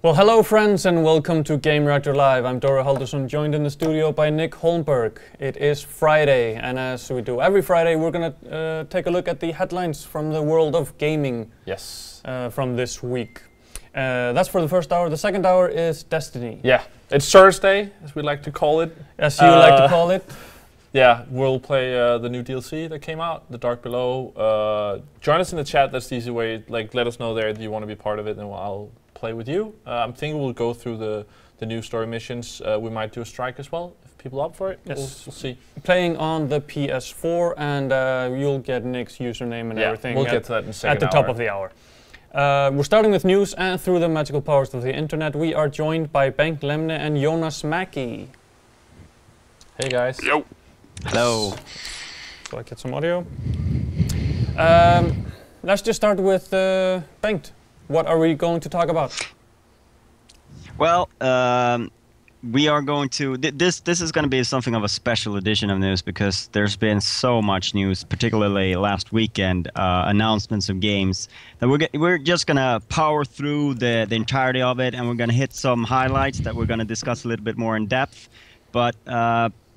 Well, hello friends and welcome to Gamereactor Live. I'm Dora Haldursson, joined in the studio by Nick Holmberg. It is Friday, and as we do every Friday, we're going to take a look at the headlines from the world of gaming. Yes. From this week. That's for the first hour. The second hour is Destiny. Yeah, it's Thursday, as we like to call it. As you like to call it. Yeah, we'll play the new DLC that came out, The Dark Below. Join us in the chat, that's the easy way. Like, let us know there that you want to be part of it, and I'll play with you. I'm thinking we'll go through the new story missions. We might do a strike as well, if people are up for it. Yes. We'll see. Playing on the PS4, and you'll get Nick's username and everything. We'll get to that in a second. At the top of the hour. We're starting with news, and through the magical powers of the internet, we are joined by Bengt Lemne and Jonas Mackie. Hey guys. Yo. Hello. So I get some audio. Let's just start with Bengt. What are we going to talk about? Well, we are going to this is going to be something of a special edition of news because there's been so much news, particularly last weekend, announcements of games that we're just going to power through the entirety of it, and we're going to hit some highlights that we're going to discuss a little bit more in depth. But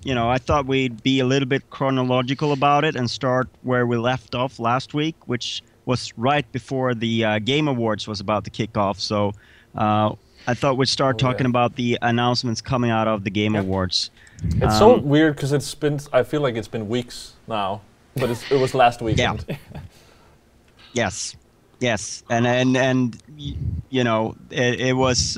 you know, I thought we'd be a little bit chronological about it and start where we left off last week, which was right before the Game Awards was about to kick off. So I thought we'd start talking about the announcements coming out of the Game Awards. It's so weird because it's been, I feel like it's been weeks now, but it was last weekend. Yeah. Yes, and you know, it was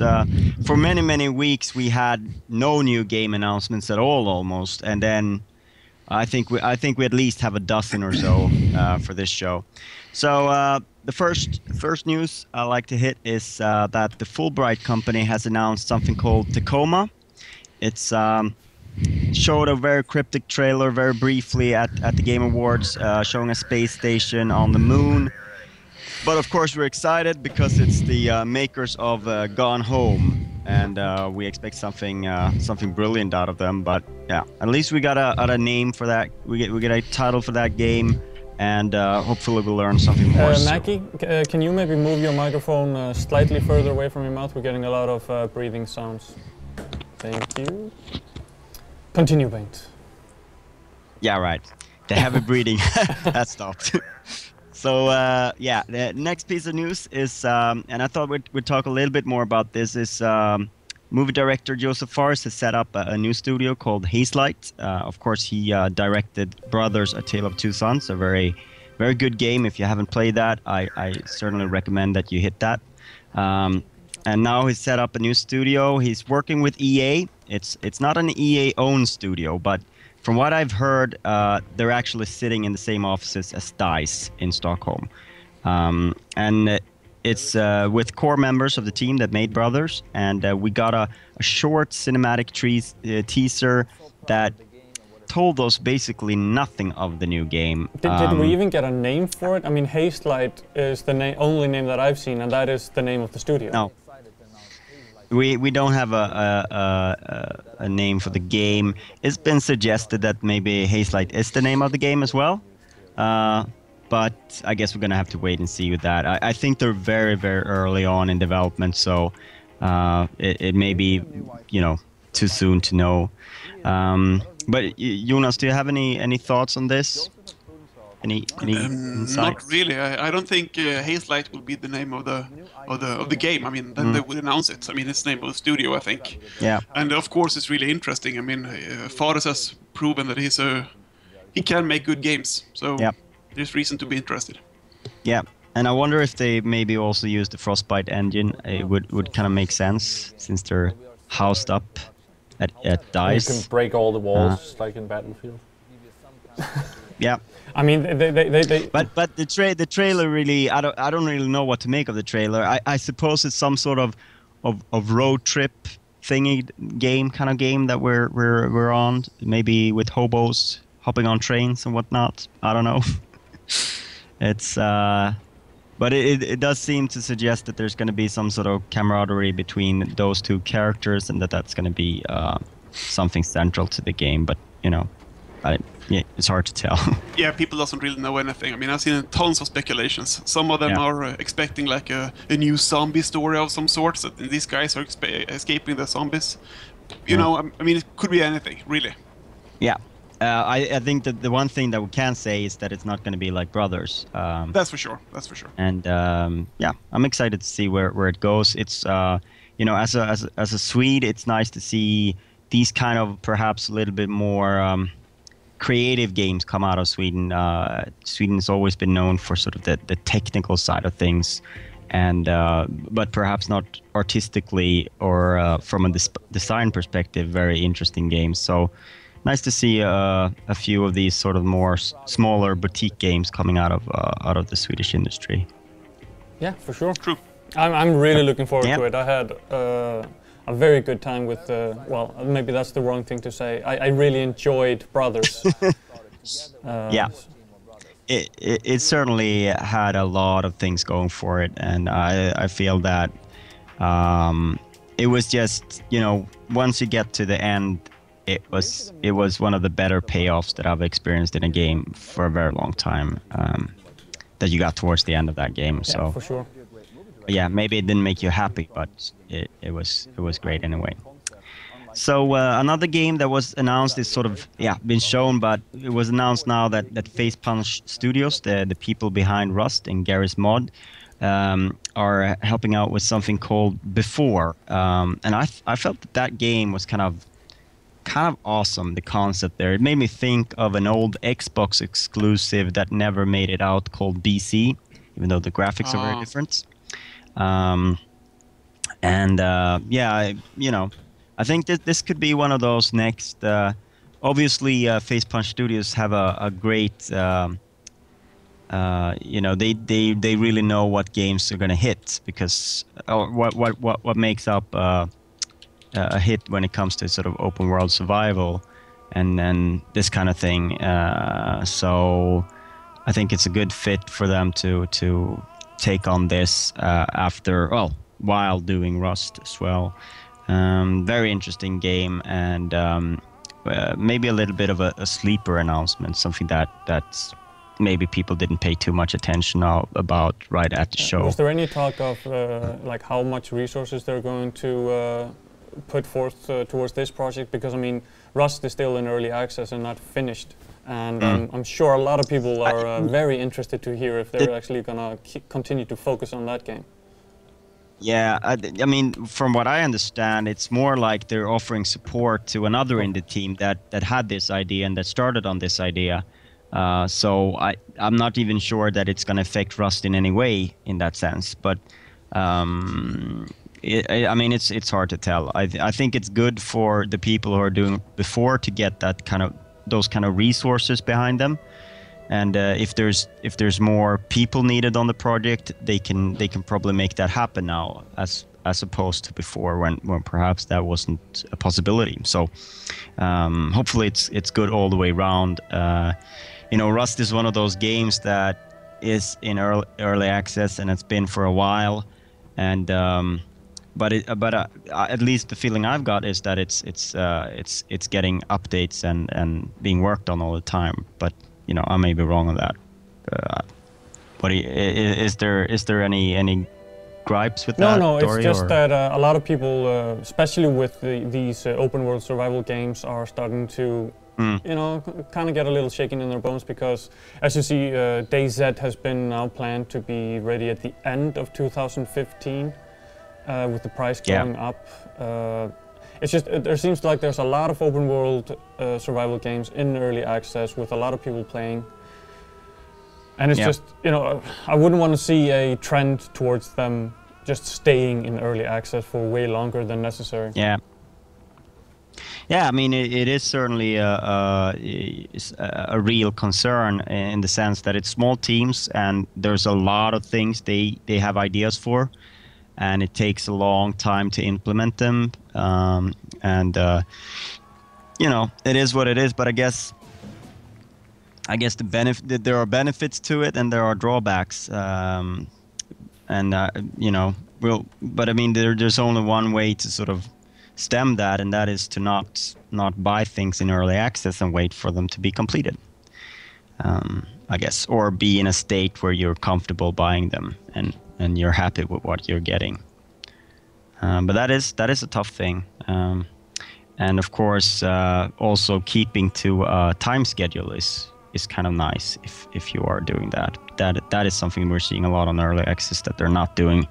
for many weeks we had no new game announcements at all almost, and then I think we at least have a dozen or so for this show. So the first news I like to hit is that the Fulbright company has announced something called Tacoma. It's showed a very cryptic trailer very briefly at the Game Awards, showing a space station on the moon. But of course we're excited because it's the makers of Gone Home, and we expect something brilliant out of them. But yeah, at least we got a name for that. We get a title for that game, and hopefully we'll learn something more. Mackie, can you maybe move your microphone slightly further away from your mouth? We're getting a lot of breathing sounds. Thank you. Continue, Bengt. Yeah, right. The heavy breathing that stopped. So yeah, the next piece of news is, and I thought we'd talk a little bit more about this, is movie director Joseph Fares has set up a new studio called Hazelight. Of course, he directed Brothers: A Tale of Two Sons, a very good game. If you haven't played that, I certainly recommend that you hit that. And now he's set up a new studio. He's working with EA. It's not an EA-owned studio, but from what I've heard, they're actually sitting in the same offices as DICE in Stockholm. And it's with core members of the team that made Brothers, and we got a short cinematic teaser that told us basically nothing of the new game. Did we even get a name for it? I mean, Hazelight is the only name that I've seen, and that is the name of the studio. No. We don't have a name for the game. It's been suggested that maybe Hazelight is the name of the game as well, but I guess we're gonna have to wait and see with that. I think they're very early on in development, so it may be, you know, too soon to know. But Jonas, do you have any thoughts on this? Any insights? Not really. I don't think Hazelight will be the name of the game. I mean, then they would announce it. I mean, it's the name of the studio, I think. Yeah. And of course, it's really interesting. I mean, Fares has proven that he can make good games. So there's reason to be interested. Yeah. And I wonder if they maybe also use the Frostbite engine. It would kind of make sense since they're housed up at DICE. You can break all the walls just like in Battlefield. Yeah. I mean, they But the trailer really, I don't really know what to make of the trailer. I suppose it's some sort of road trip thingy kind of game that we're on, maybe with hobos hopping on trains and whatnot. I don't know. It's but it does seem to suggest that there's going to be some sort of camaraderie between those two characters, and that's going to be something central to the game. But you know. Yeah, it's hard to tell. Yeah, people doesn't really know anything. I mean, I've seen tons of speculations. Some of them are expecting like a new zombie story of some sort. So these guys are escaping the zombies. You know, I mean, it could be anything, really. Yeah. I think that the one thing that we can say is that it's not going to be like Brothers. That's for sure. That's for sure. And yeah, I'm excited to see where it goes. It's you know, as a Swede, it's nice to see these kind of perhaps a little bit more creative games come out of Sweden. Sweden has always been known for sort of the technical side of things, and but perhaps not artistically or from a design perspective, very interesting games. So. Nice to see a few of these sort of more smaller boutique games coming out of the Swedish industry. Yeah, for sure. True. I'm really looking forward to it. I had a very good time with. Well, maybe that's the wrong thing to say. I really enjoyed Brothers. Yeah. It certainly had a lot of things going for it, and I feel that it was just, you know, once you get to the end. It was one of the better payoffs that I've experienced in a game for a very long time. That you got towards the end of that game. Yeah, so for sure. Yeah, maybe it didn't make you happy, but it was great anyway. So another game that was announced is sort of been shown, but it was announced now that Face Punch Studios, the people behind Rust and Garry's Mod, are helping out with something called Before, and I felt that game was kind of awesome, the concept there. It made me think of an old Xbox exclusive that never made it out called BC, even though the graphics are very different. You know, I think that this could be one of those next. Obviously, Face Punch Studios have a great. You know, they really know what games are going to hit because what makes up. A hit when it comes to sort of open world survival and this kind of thing. So I think it's a good fit for them to take on this while doing Rust as well. Very interesting game and maybe a little bit of a sleeper announcement, something that's maybe people didn't pay too much attention about right at the show. Was there any talk of like how much resources they're going to put forth towards this project? Because I mean, Rust is still in early access and not finished, and I'm sure a lot of people are very interested to hear if they're actually gonna continue to focus on that game. Yeah, I mean, from what I understand, it's more like they're offering support to another indie team that had this idea and that started on this idea. So I'm not even sure that it's gonna affect Rust in any way in that sense, but. I mean, it's hard to tell. I think it's good for the people who are doing Before to get those kind of resources behind them, and if there's more people needed on the project, they can probably make that happen now, as opposed to before when perhaps that wasn't a possibility. So hopefully it's good all the way around. You know, Rust is one of those games that is in early access and it's been for a while, and but at least the feeling I've got is that it's getting updates and being worked on all the time. But you know, I may be wrong on that. But is there any gripes with that? No, Dory, it's just that a lot of people, especially with these open world survival games, are starting to you know, kind of get a little shaken in their bones, because as you see, DayZ has been now planned to be ready at the end of 2015. With the price going up. It's just, there seems like there's a lot of open world survival games in early access with a lot of people playing. And it's just, you know, I wouldn't want to see a trend towards them just staying in early access for way longer than necessary. Yeah. Yeah, I mean, it is certainly a real concern in the sense that it's small teams and there's a lot of things they have ideas for. And it takes a long time to implement them, you know, it is what it is. But I guess there are benefits to it and there are drawbacks, you know, but I mean, there's only one way to sort of stem that, and that is to not buy things in early access and wait for them to be completed. I guess, or be in a state where you're comfortable buying them and you're happy with what you're getting. But that is a tough thing. And of course, also keeping to a time schedule is kind of nice if you are doing that. That is something we're seeing a lot on early access that they're not doing.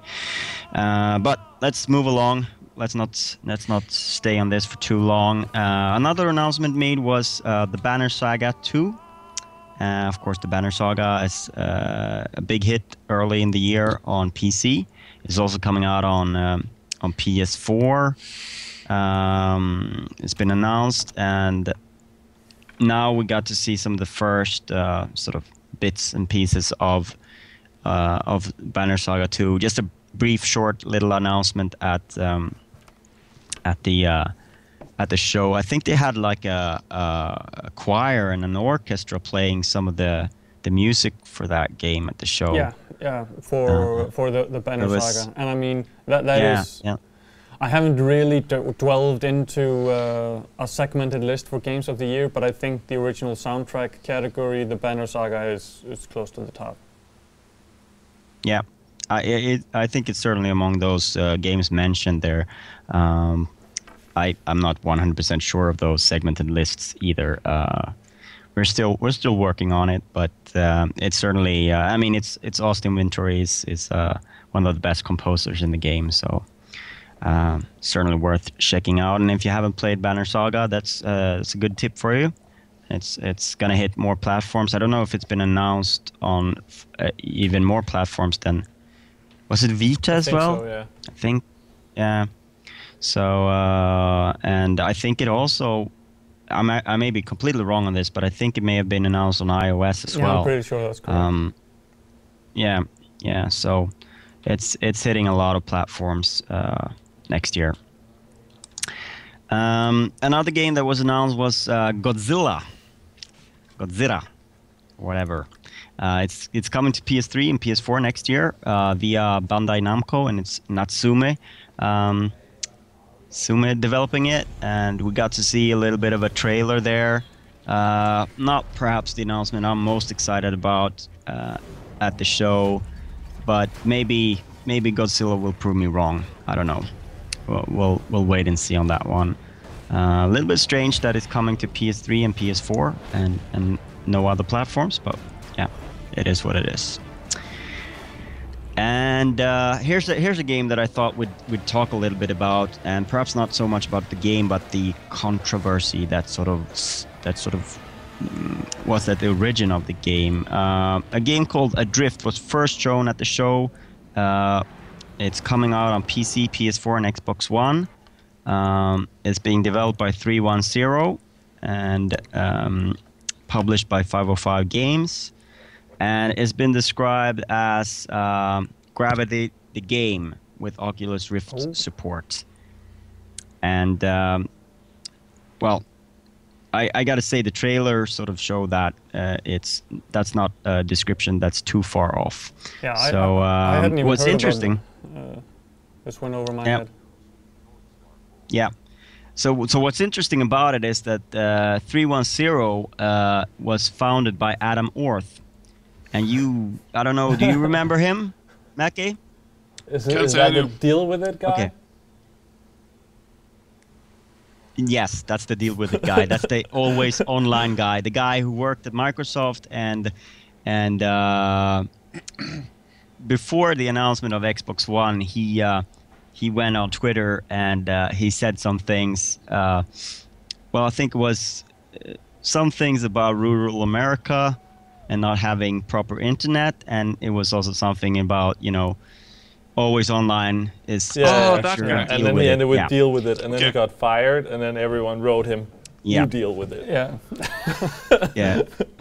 But let's move along. Let's not stay on this for too long. Another announcement made was the Banner Saga 2. Of course, the Banner Saga is a big hit early in the year on PC. It's also coming out on PS4. It's been announced, and now we got to see some of the first sort of bits and pieces of Banner Saga 2. Just a brief, short little announcement at the show. I think they had like a choir and an orchestra playing some of the music for that game at the show. Yeah, for the Banner Saga, and I mean that is. Yeah. I haven't really delved into a segmented list for games of the year, but I think the original soundtrack category, the Banner Saga, is close to the top. Yeah, I think it's certainly among those games mentioned there. I'm not 100% sure of those segmented lists either. We're still working on it, but it's certainly. I mean, it's Austin Wintory is one of the best composers in the game, so. Certainly worth checking out, and if you haven't played Banner Saga, that's a good tip for you. It's gonna hit more platforms. I don't know if it's been announced on even more platforms than, was it Vita as well? So, yeah. I think, yeah. So and I think it also, I may be completely wrong on this, but I think it may have been announced on iOS as well. I'm pretty sure that's correct. Yeah. So it's hitting a lot of platforms next year. Another game that was announced was Godzilla, whatever. It's coming to PS3 and PS4 next year via Bandai Namco, and it's Natsume developing it, and we got to see a little bit of a trailer there. Not perhaps the announcement I'm most excited about at the show, but maybe Godzilla will prove me wrong. I don't know. We'll wait and see on that one. A little bit strange that it's coming to PS3 and PS4 and no other platforms, but yeah, it is what it is. And here's a game that I thought we'd talk a little bit about, and perhaps not so much about the game, but the controversy that sort of was at the origin of the game. A game called Adrift was first shown at the show. It's coming out on PC, PS4, and Xbox One. It's being developed by 310 and published by 505 Games. And it's been described as Gravity the Game with Oculus Rift support. And, well, I gotta say the trailer sort of showed that that's not a description that's too far off. Yeah, so I hadn't even what's heard interesting. This went over my head. Yeah. So what's interesting about it is that 310 was founded by Adam Orth, and I don't know, do you remember him, Mackie? Is that the Deal With It guy? Okay. Yes, that's the Deal With It guy. That's the always online guy, the guy who worked at Microsoft and before the announcement of Xbox One, he went on Twitter and he said some things. Well, I think it was some things about rural America and not having proper internet, and it was also something about always online is. Yeah, that's right. And then he ended with Deal With It, and then he got fired, and then everyone wrote him. You deal with it. Yeah.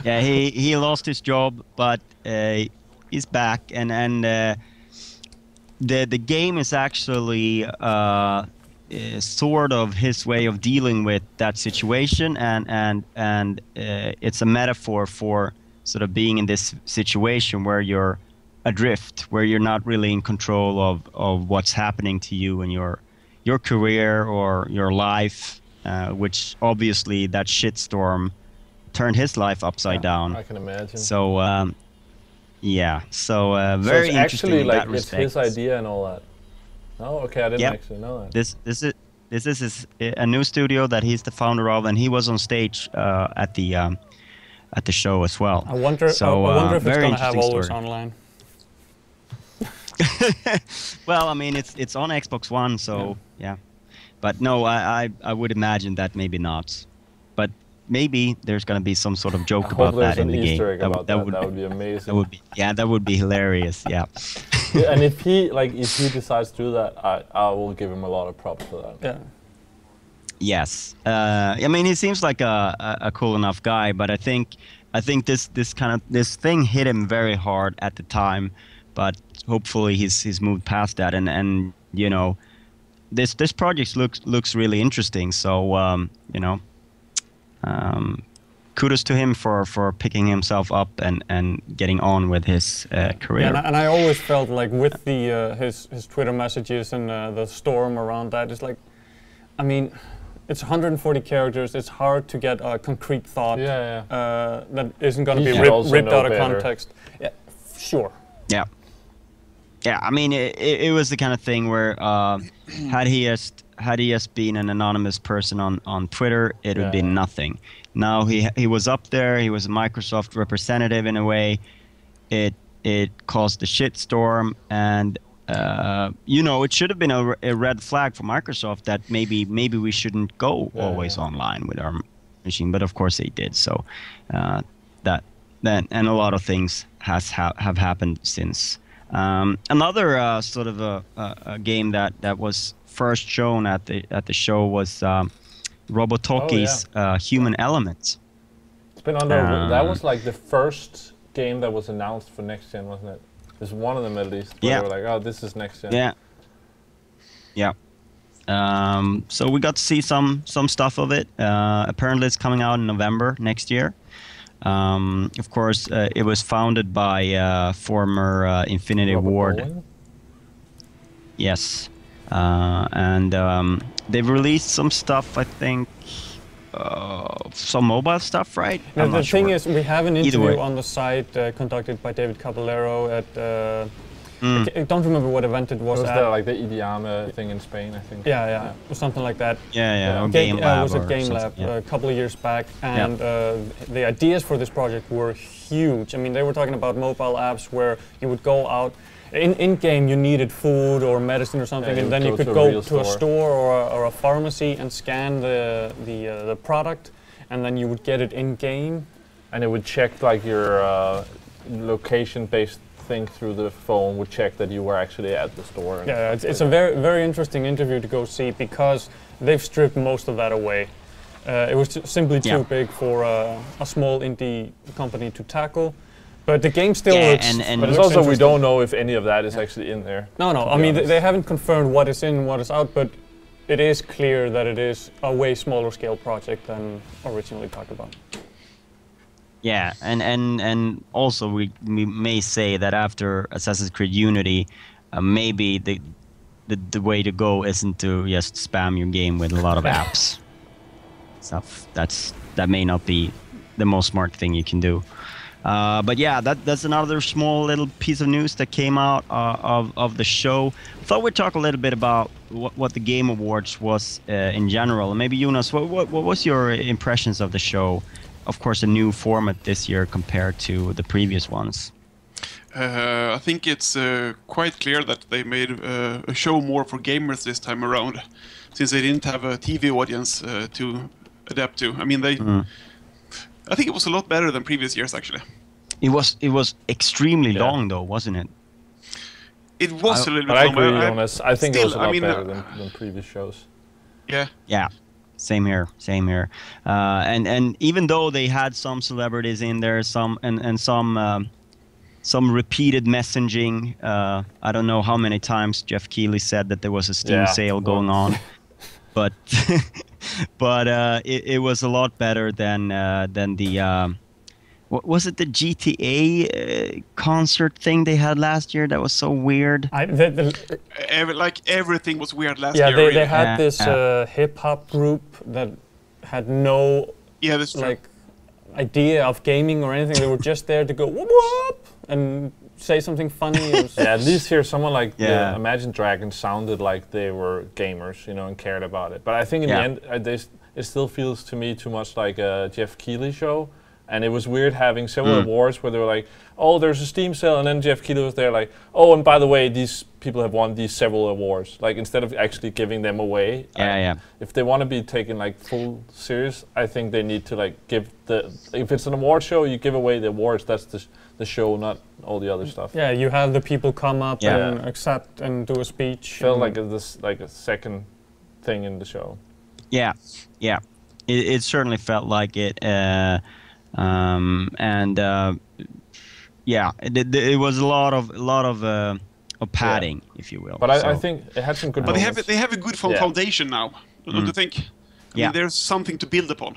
Yeah. He lost his job, but he's back, and the game is actually sort of his way of dealing with that situation, and it's a metaphor for sort of being in this situation where you're adrift, where you're not really in control of what's happening to you, and your career or your life, which obviously that shitstorm turned his life upside down. I can imagine. So yeah, so So very it's interesting actually in like that it's respect. his idea and all that. Oh, okay, I didn't Yep. actually know that. This is a new studio that he's the founder of, and he was on stage at the show as well. I wonder. So, I wonder if it's very gonna have interesting always story. online. Well, I mean, it's on Xbox One, so yeah. But no, I would imagine that maybe not. But maybe there's gonna be some sort of joke I about hope there's that in an the game. Easter egg about that. That would be that amazing. would be that would be hilarious. Yeah. Yeah, and if he decides to do that, I will give him a lot of props for that. Yeah. Yes, I mean he seems like a cool enough guy, but I think this thing hit him very hard at the time, but hopefully he's moved past that, and you know, this project looks really interesting. So you know, kudos to him for picking himself up and getting on with his career. Yeah, and I always felt like with the his Twitter messages and the storm around that, it's like, I mean, it's 140 characters. It's hard to get a concrete thought that isn't going to be ripped out of context. Yeah, sure. Yeah. Yeah, I mean, it was the kind of thing where had he just been an anonymous person on Twitter, it would be nothing. Now he was up there. He was a Microsoft representative in a way. It caused a shitstorm, and you know, it should have been a red flag for Microsoft that maybe we shouldn't go always online with our machine. But of course they did. So that and a lot of things have happened since. Another sort of a game that was first shown at the show was Robotoki's Human Element. It's been under. That was like the first game that was announced for next gen, wasn't it? There's one of them at least. Where they were like, oh, this is next gen. Yeah. Yeah. So we got to see some stuff of it. Apparently, it's coming out in November next year. Of course, it was founded by former Infinity Ward. Bowen? Yes, and they've released some stuff. I think some mobile stuff, right? Now, I'm the not thing sure. is, we have an Either interview way. on the site conducted by David Caballero at. I don't remember what event it was Was at. that like the IDIAMA thing in Spain, I think? Yeah, or something like that. Yeah, or Game Game Lab. was at or Game something, Lab a couple of years back, and the ideas for this project were huge. I mean, they were talking about mobile apps where you would go out. In game, you needed food or medicine or something, and then you could go to a store or a pharmacy and scan the product, and then you would get it in game. And it would check like your location-based thing through the phone would check that you were actually at the store. Yeah, it's a very, very interesting interview to go see because they've stripped most of that away. It was simply too big for a small indie company to tackle. But the game still looks. But it's also we don't know if any of that is actually in there. No. I mean, they haven't confirmed what is in and what is out, but it is clear that it is a way smaller scale project than originally talked about. Yeah, and also we may say that after Assassin's Creed Unity, maybe the way to go isn't to just spam your game with a lot of apps. Stuff that may not be the most smart thing you can do. But yeah, that's another small little piece of news that came out of the show. I thought we'd talk a little bit about what the Game Awards was in general. And maybe Jonas, what was your impressions of the show? Of course, a new format this year compared to the previous ones. I think it's quite clear that they made a show more for gamers this time around, since they didn't have a TV audience to adapt to. I mean, I think it was a lot better than previous years, actually. It was extremely long, though, wasn't it? It was a little bit I long. agree, Jonas. I think it was a lot I mean, better than previous shows. Yeah. Yeah. Same here. And even though they had some celebrities in there, some repeated messaging. I don't know how many times Jeff Keighley said that there was a Steam sale going on, but it was a lot better than the What was it? The GTA concert thing they had last year that was so weird. Everything was weird last yeah, year. they Really. had this hip hop group that had no That's true. like idea of gaming or anything. They were just there to go whoop whoop and say something funny. Yeah, at least here someone like the Imagine Dragons sounded like they were gamers, you know, and cared about it. But I think in the end, it still feels to me too much like a Jeff Keighley show. And it was weird having several awards where they were like, oh, there's a Steam sale, and then Jeff Keighley was there like, oh, and by the way, these people have won these several awards. Like, instead of actually giving them away. If they want to be taken like full serious, I think they need to like give if it's an award show, you give away the awards. That's the show, not all the other stuff. Yeah, you have the people come up and accept and do a speech. Felt like a second thing in the show. Yeah, it certainly felt like it. It was a lot of padding, if you will. But I think it had some good. But they have a good foundation now, don't you think? I mean, there's something to build upon.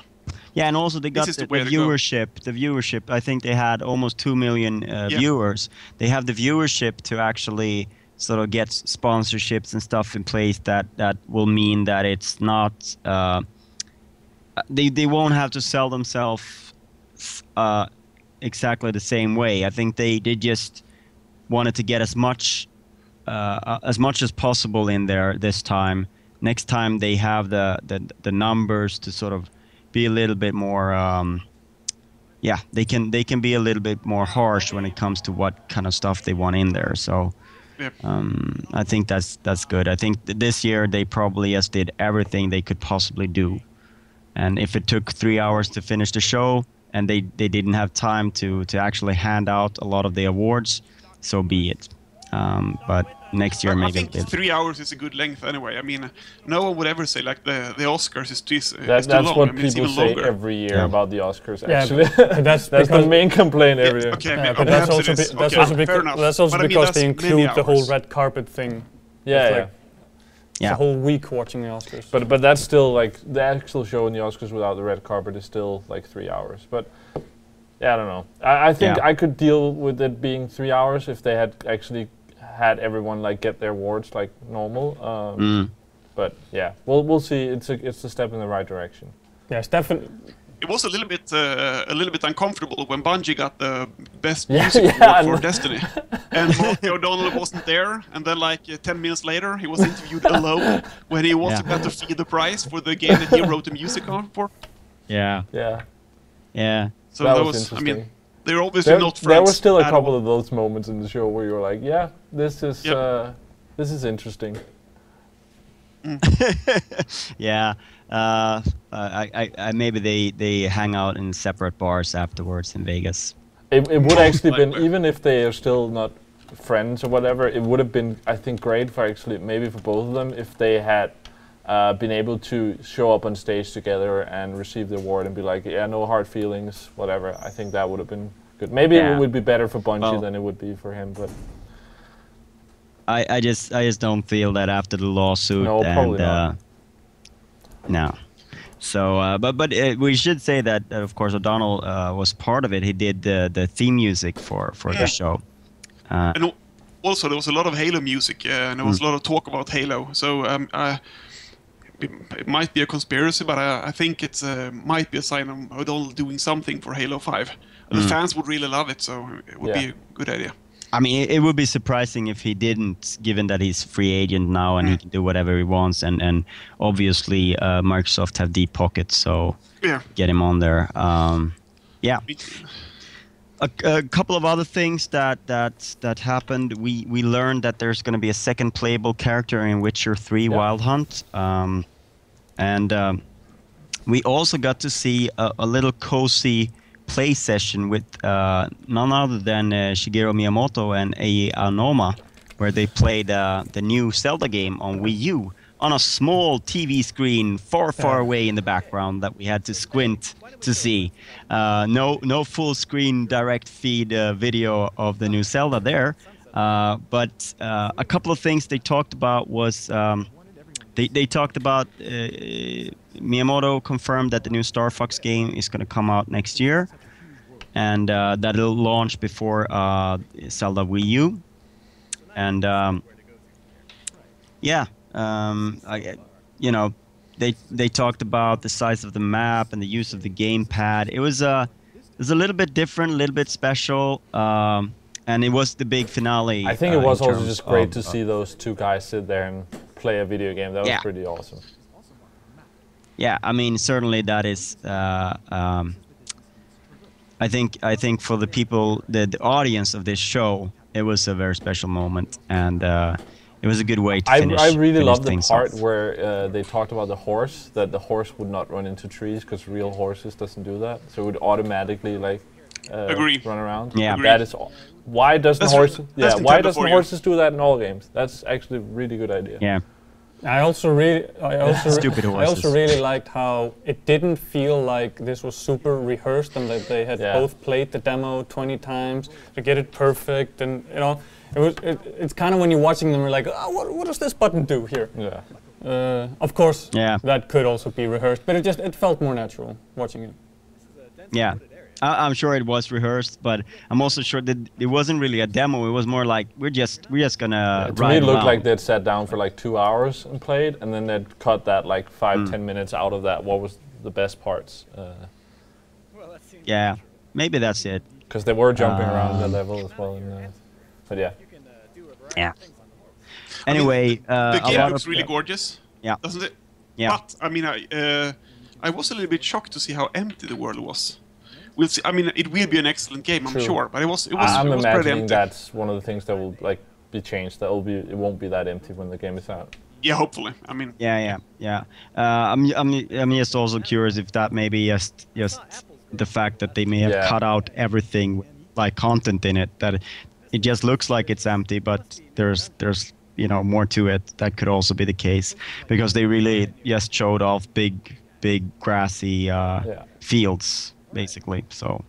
Yeah, and also they got the viewership. The viewership. I think they had almost 2 million viewers. They have the viewership to actually sort of get sponsorships and stuff in place that will mean that it's not. They won't have to sell themselves exactly the same way. I think they just wanted to get as much as possible in there this time. Next time they have the numbers to sort of be a little bit more. They can be a little bit more harsh when it comes to what kind of stuff they want in there. So. Yep. I think that's good. I think this year they probably just did everything they could possibly do, and if it took 3 hours to finish the show and they didn't have time to actually hand out a lot of the awards, so be it. But next year maybe. I think 3 hours is a good length anyway. I mean, no one would ever say like the Oscars is too that's long. What I mean, people say every year about the Oscars. Actually, that's the main complaint every year. Okay, but that's also because they include the whole red carpet thing. It's a whole week watching the Oscars. But that's still like the actual show in the Oscars without the red carpet is still like 3 hours. But I don't know. I think I could deal with it being 3 hours if they had actually had everyone like get their awards like normal. But yeah, we'll see. It's a step in the right direction. Yes, definitely. It was a little bit uncomfortable when Bungie got the best music award for Destiny, and Marty O'Donnell wasn't there. And then, like 10 minutes later, he was interviewed alone when he was about to feed the prize for the game that he wrote the music on for. Yeah. So that was interesting. I mean, they're obviously not friends. There were still a couple of those moments in the show where you were like, "Yeah, this is interesting." Yeah. Maybe they hang out in separate bars afterwards in Vegas. It would actually been, even if they are still not friends or whatever, it would have been, I think, great for actually maybe for both of them if they had been able to show up on stage together and receive the award and be like, yeah, no hard feelings, whatever. I think that would have been good. Maybe it would be better for Bungie than it would be for him, but. I just don't feel that after the lawsuit. No, probably not. No. So, but we should say that of course O'Donnell was part of it. He did the theme music for the show. And also there was a lot of Halo music, and there was a lot of talk about Halo. So it might be a conspiracy, but I think it's might be a sign of O'Donnell doing something for Halo 5. The fans would really love it, so it would be a good idea. I mean, it would be surprising if he didn't, given that he's free agent now and he can do whatever he wants. And obviously, Microsoft have deep pockets, so get him on there. A couple of other things that happened. We learned that there's going to be a second playable character in Witcher 3 Wild Hunt. And we also got to see a little cozy play session with none other than Shigeru Miyamoto and Ei Aonuma, where they played the new Zelda game on Wii U on a small TV screen far away in the background that we had to squint to see. No full screen direct feed video of the new Zelda there, but a couple of things they talked about was they talked about Miyamoto confirmed that the new Star Fox game is going to come out next year. and that'll launch before Zelda Wii U. And they talked about the size of the map and the use of the gamepad. It was a little bit different, a little bit special, and it was the big finale. I think it was also just great to see those two guys sit there and play a video game. That was pretty awesome. Yeah, I mean, certainly that is. I think for the people, the audience of this show, it was a very special moment, and it was a good way to finish. I really love the part where they talked about the horse, that the horse would not run into trees because real horses doesn't do that, so it would automatically like run around. Yeah, that is all. Why doesn't horses? Yeah, why doesn't horses do that in all games? That's actually a really good idea. Yeah. I also really liked how it didn't feel like this was super rehearsed and that they had both played the demo 20 times to get it perfect, and you know, it's kind of when you're watching them, you're like, oh, what does this button do here? Yeah. Of course, that could also be rehearsed, but it felt more natural watching it. Yeah. I'm sure it was rehearsed, but I'm also sure that it wasn't really a demo. It was more like we're just gonna. To me, it looked like they'd sat down for like 2 hours and played, and then they'd cut that like 5-10 minutes out of that. What was the best parts? Yeah, maybe that's it. Because they were jumping around the level as well. But yeah. Yeah. Anyway, the game looks really gorgeous. Yeah. Doesn't it? Yeah. But I mean, I was a little bit shocked to see how empty the world was. We'll see. I mean, it will be an excellent game, I'm sure, but it was I'm pretty imagining empty. that's one of the things that will like be changed. It won't be that empty when the game is out. Yeah, hopefully. I mean. Yeah. I'm just also curious if that may be just the fact that they may have cut out everything like content in it, that it just looks like it's empty, but there's more to it. That could also be the case because they really just showed off big grassy fields. Basically, so,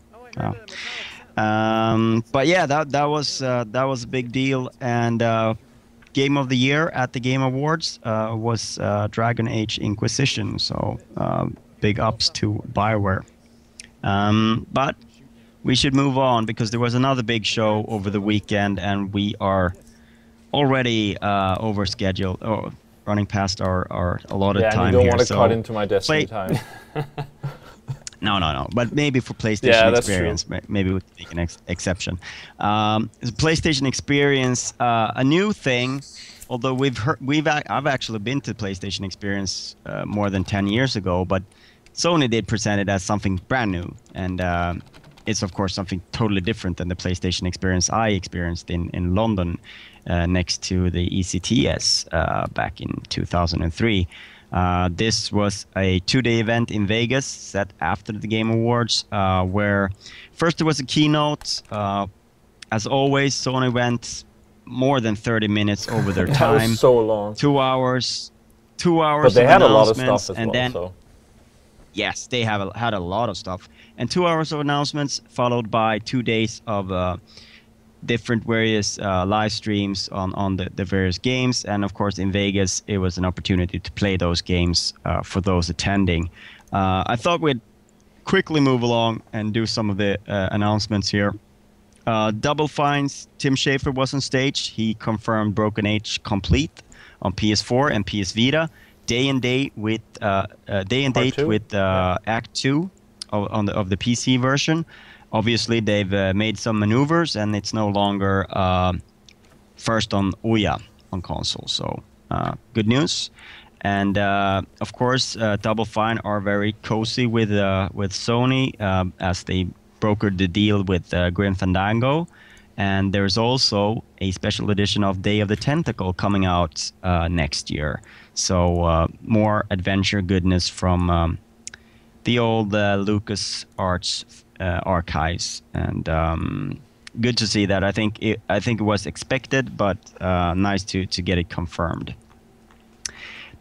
but yeah, that was a big deal. And game of the year at the Game Awards was Dragon Age Inquisition. So big ups to BioWare. But we should move on because there was another big show over the weekend, and we are already over scheduled. Running past our allotted time here. Yeah, you don't want to cut into my Destiny time. No. But maybe for PlayStation Experience, maybe we can make an exception. PlayStation Experience, a new thing. Although I've actually been to PlayStation Experience more than 10 years ago, but Sony did present it as something brand new, and it's of course something totally different than the PlayStation Experience I experienced in London next to the ECTS back in 2003. This was a 2-day event in Vegas set after the Game Awards, where first there was a keynote. As always, Sony went more than 30 minutes over their time. That was so long. 2 hours. 2 hours. But they had a lot of announcements, stuff as and well. then, So. Yes, they had a lot of stuff. And 2 hours of announcements followed by 2 days of different various live streams on the various games. And of course, in Vegas, it was an opportunity to play those games for those attending. I thought we'd quickly move along and do some of the announcements here. Double Fine's Tim Schafer was on stage. He confirmed Broken Age Complete on PS4 and PS Vita. Day and date with Act 2 of the PC version. Obviously, they've made some maneuvers, and it's no longer first on Ouya on console. So good news. And of course, Double Fine are very cozy with Sony as they brokered the deal with Grim Fandango. And there's also a special edition of Day of the Tentacle coming out next year. So more adventure goodness from the old Lucas Arts archives, and good to see that. I think it was expected, but nice to get it confirmed.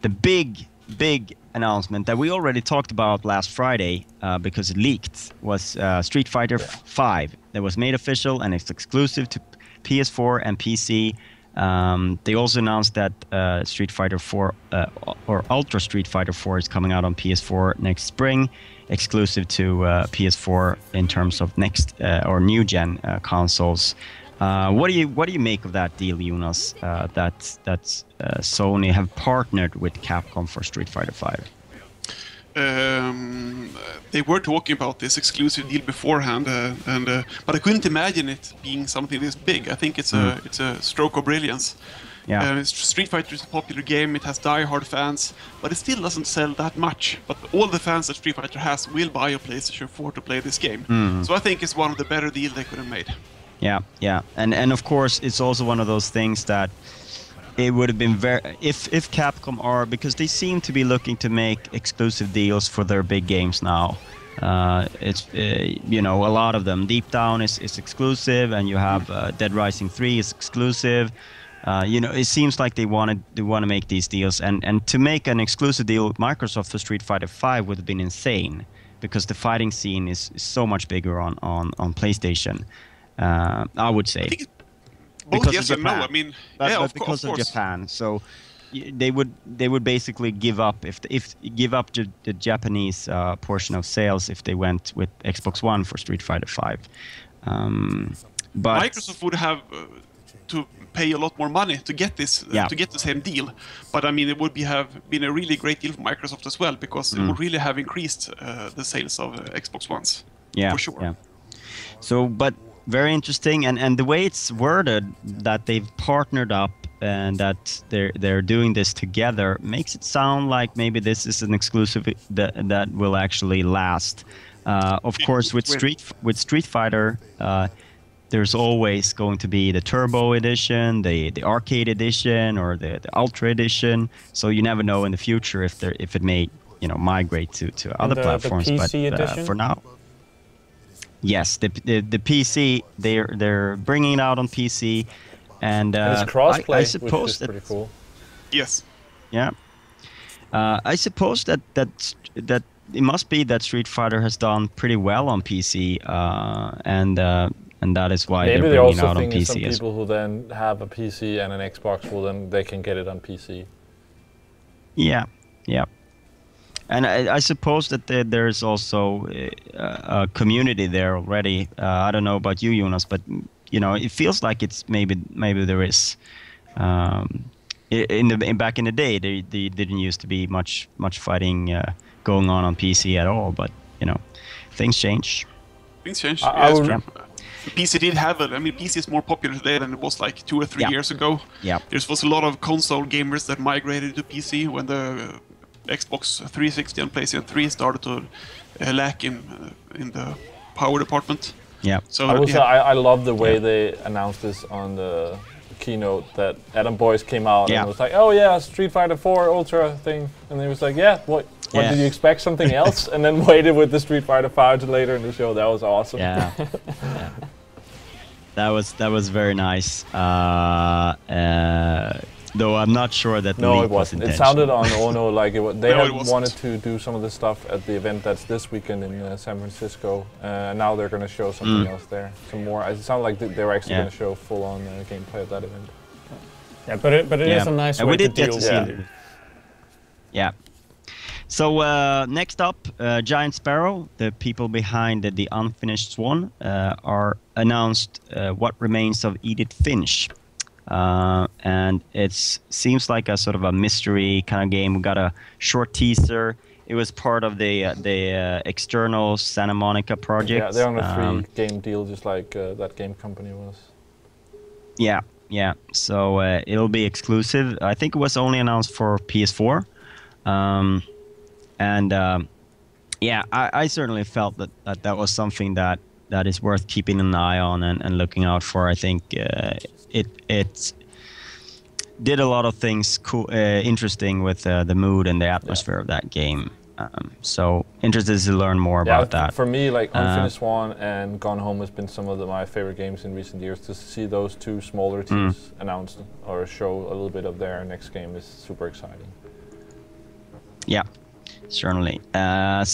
The big announcement that we already talked about last Friday because it leaked was Street Fighter V that was made official, and it's exclusive to PS4 and PC They also announced that Street Fighter 4 or Ultra Street Fighter 4 is coming out on PS4 next spring, exclusive to PS4 in terms of next or new gen consoles. What do you make of that deal, Jonas? That Sony have partnered with Capcom for Street Fighter 5. They were talking about this exclusive deal beforehand, but I couldn't imagine it being something this big. I think it's a stroke of brilliance. Yeah. Street Fighter is a popular game. It has die-hard fans, but it still doesn't sell that much. But all the fans that Street Fighter has will buy a PlayStation 4 to play this game. So I think it's one of the better deals they could have made. Yeah, and of course it's also one of those things that it would have been very if Capcom are, because they seem to be looking to make exclusive deals for their big games now. It's you know, a lot of them. Deep Down is exclusive, and you have Dead Rising 3 is exclusive. You know, it seems like they want to make these deals, and to make an exclusive deal with Microsoft for Street Fighter 5 would have been insane, because the fighting scene is so much bigger on PlayStation. I would say. Both yes and no. I mean, but because of Japan, so they would basically give up if give up the Japanese portion of sales if they went with Xbox One for Street Fighter 5. But Microsoft would have to pay a lot more money to get this to get the same deal. But I mean, it would have been a really great deal for Microsoft as well, because it would really have increased the sales of Xbox Ones. Yeah, for sure. Yeah. So, but very interesting, and the way it's worded that they've partnered up and that they're doing this together makes it sound like maybe this is an exclusive that will actually last. Of course, with Street Fighter, there's always going to be the Turbo Edition, the Arcade Edition, or the Ultra Edition. So you never know in the future if it may migrate to other platforms. The PC but edition? For now. Yes, the PC, they're bringing it out on PC, and it's crossplay, I suppose which is pretty cool. Yes. Yeah. I suppose that it must be that Street Fighter has done pretty well on PC, and that is why maybe they're bringing it also out on thinking PC. some people who then have a PC and an Xbox, well, then they can get it on PC. Yeah. And I suppose that there's also a community there already. I don't know about you, Jonas, but it feels like it's maybe there is. Back in the day, they didn't used to be much fighting going on PC at all. But things change. Things change. Yeah. PC did have it. I mean, PC is more popular today than it was like 2 or 3 years ago. Yeah. There was a lot of console gamers that migrated to PC when the Xbox 360 and PlayStation 3 started to lack in the power department. Yeah. So I love the way they announced this on the keynote, that Adam Boyce came out and was like, "Oh yeah, Street Fighter 4 Ultra thing," and he was like, "Yeah, what did you expect? Something else?" And then waited with the Street Fighter 5 to later in the show. That was awesome. Yeah. That was very nice. Though I'm not sure that the leak it wasn't. It sounded on Ono like it was. They wanted to do some of the stuff at the event that's this weekend in San Francisco. Now they're going to show something else there. Some more. It sounded like they were actually going to show full-on gameplay at that event. Yeah, but it is a nice way to deal with it. Yeah. So next up, Giant Sparrow, the people behind the Unfinished Swan, are announced what remains of Edith Finch. And it seems like a sort of a mystery kind of game. We got a short teaser. It was part of the external Santa Monica project. Yeah, they're on a 3-game deal, just like that game company was. Yeah. So it'll be exclusive. I think it was only announced for PS4. I certainly felt that was something that is worth keeping an eye on and looking out for. I think it did a lot of things cool, interesting with the mood and the atmosphere of that game. So interested to learn more about that. For me, like Unfinished Swan and Gone Home has been some of my favorite games in recent years. To see those two smaller teams announced or show a little bit of their next game is super exciting. Yeah. Certainly. An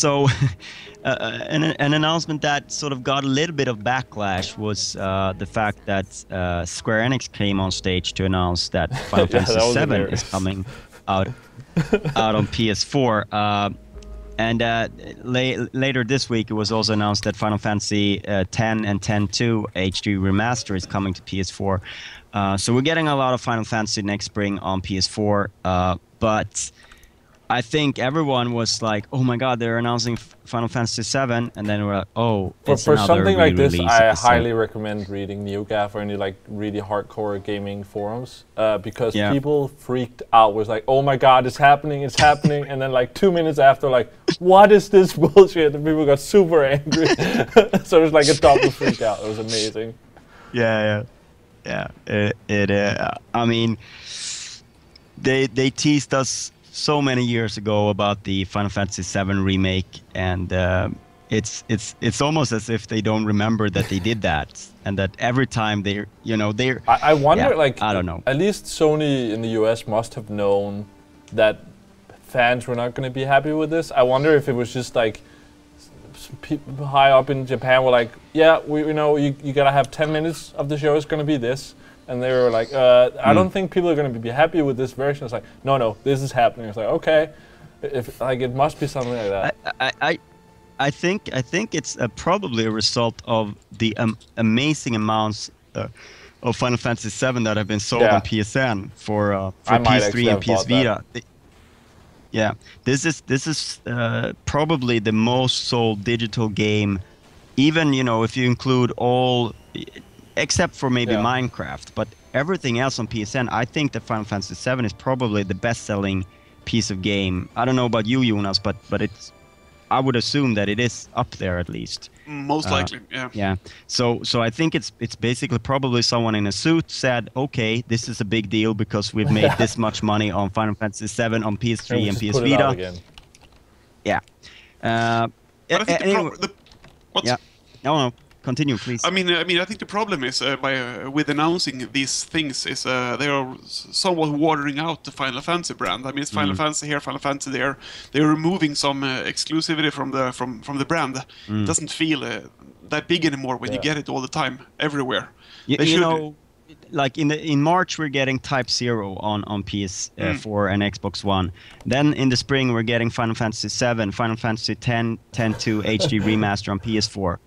announcement that sort of got a little bit of backlash was the fact that Square Enix came on stage to announce that Final Fantasy VII is coming out on PS4. Later this week, it was also announced that Final Fantasy X and X-2 HD Remaster is coming to PS4. So we're getting a lot of Final Fantasy next spring on PS4, but I think everyone was like, "Oh my God, they're announcing Final Fantasy VII," and then we're like, "Oh, it's for another something like this, I re-release." highly recommend reading NeoGAF or any like really hardcore gaming forums because people freaked out. Was like, "Oh my God, it's happening!" And then like 2 minutes after, like, "What is this bullshit?" And people got super angry. So it was like a double freak out. It was amazing. Yeah. I mean, they teased us so many years ago about the Final Fantasy VII remake, and it's almost as if they don't remember that they did that, and that every time they're. I wonder, like, I don't know. At least Sony in the US must have known that fans were not going to be happy with this. I wonder if it was just like people high up in Japan were like, "Yeah, we know you gotta have 10 minutes of the show is going to be this." And they were like, I don't think people are going to be happy with this version. It's like, no, this is happening. It's like, okay, if like it must be something like that. I think it's probably a result of the amazing amounts of Final Fantasy VII that have been sold on PSN for PS3 and PS Vita. This is probably the most sold digital game, even if you include all. Except for maybe Minecraft, but everything else on PSN, I think that Final Fantasy VII is probably the best-selling piece of game. I don't know about you, Jonas, but it's. I would assume that it is up there at least. Most likely, yeah. Yeah. So I think it's basically probably someone in a suit said, okay, this is a big deal because we've made this much money on Final Fantasy VII on PS3 and PS Vita. Yeah. But I think No. Continue, please. I mean, I think the problem is with announcing these things is they are somewhat watering out the Final Fantasy brand. I mean, it's Final Fantasy here, Final Fantasy there. They're removing some exclusivity from the brand. It doesn't feel that big anymore when you get it all the time, everywhere. Like in March we're getting Type 0 on PS4 and Xbox One. Then in the spring we're getting Final Fantasy VII, Final Fantasy X, X-2 HD Remaster on PS4.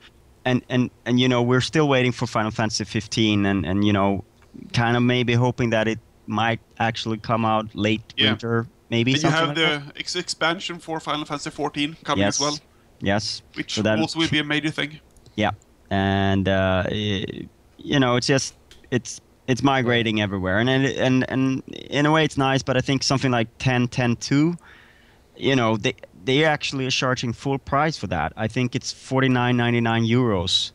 And we're still waiting for Final Fantasy 15 and kind of maybe hoping that it might actually come out late winter, maybe. And you have the expansion for Final Fantasy 14 coming as well. Yes. Which also will be a major thing. Yeah. And it's just it's migrating everywhere, and in a way it's nice, but I think something like 10.2, they actually are charging full price for that. I think it's 49.99 euros.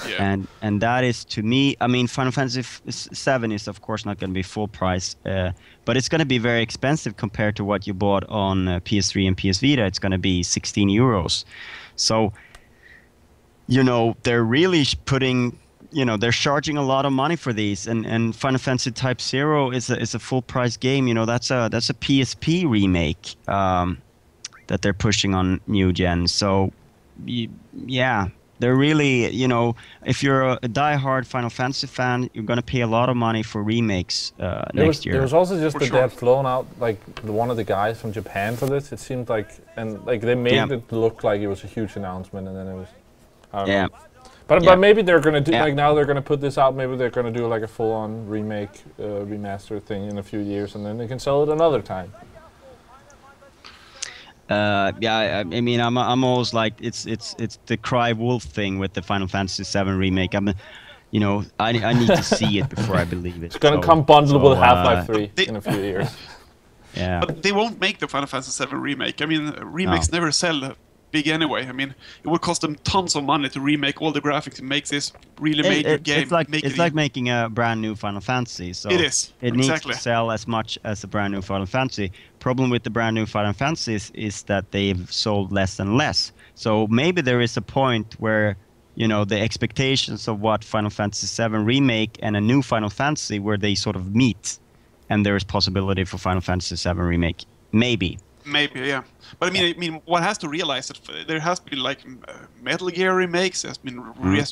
Yeah. And that is, to me, I mean, Final Fantasy VII is of course not going to be full price, but it's going to be very expensive compared to what you bought on PS3 and PS Vita. It's going to be 16 euros. So, they're really putting, they're charging a lot of money for these. And Final Fantasy Type 0 is a full price game. That's a PSP remake. That they're pushing on new gen. So, they're really, if you're a die-hard Final Fantasy fan, you're going to pay a lot of money for remakes next year. There was also just that they had flown out, like, one of the guys from Japan for this. It seemed like, and like they made it look like it was a huge announcement, and then it was, I don't know. But maybe they're going to do, like now they're going to put this out, maybe they're going to do like a full-on remake, remaster thing in a few years, and then they can sell it another time. I mean, I'm always like it's the Cry Wolf thing with the Final Fantasy VII remake. I need to see it before I believe it. It's gonna come bundled with Half-Life 3 in a few years. Yeah, but they won't make the Final Fantasy VII remake. I mean, remakes never sell big anyway. I mean, it would cost them tons of money to remake all the graphics and make this really major game. It's like making a brand new Final Fantasy. So it is. It needs to sell as much as a brand new Final Fantasy. Problem with the brand new Final Fantasies is that they've sold less and less. So maybe there is a point where the expectations of what Final Fantasy VII remake and a new Final Fantasy where they sort of meet, and there is possibility for Final Fantasy VII remake. Maybe. Maybe, yeah. But I mean, one has to realize that there has been like Metal Gear remakes, there's been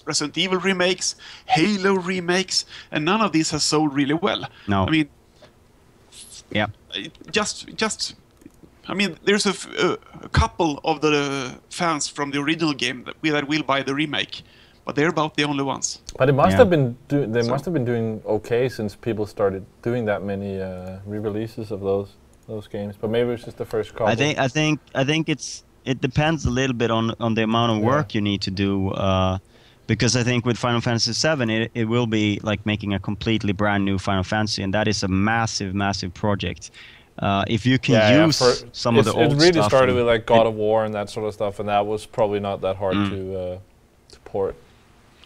Resident Evil remakes, Halo remakes, and none of these has sold really well. No. I mean, yeah. Just. I mean, there's a couple of the fans from the original game that will buy the remake, but they're about the only ones. But it must have been must have been doing okay since people started doing that many re-releases of those games. But maybe it's just the first couple. I think it depends a little bit on the amount of work you need to do. Because I think with Final Fantasy VII, it will be like making a completely brand new Final Fantasy, and that is a massive project. If you can use some of the old stuff. It really started with like God of War and that sort of stuff, and that was probably not that hard to port.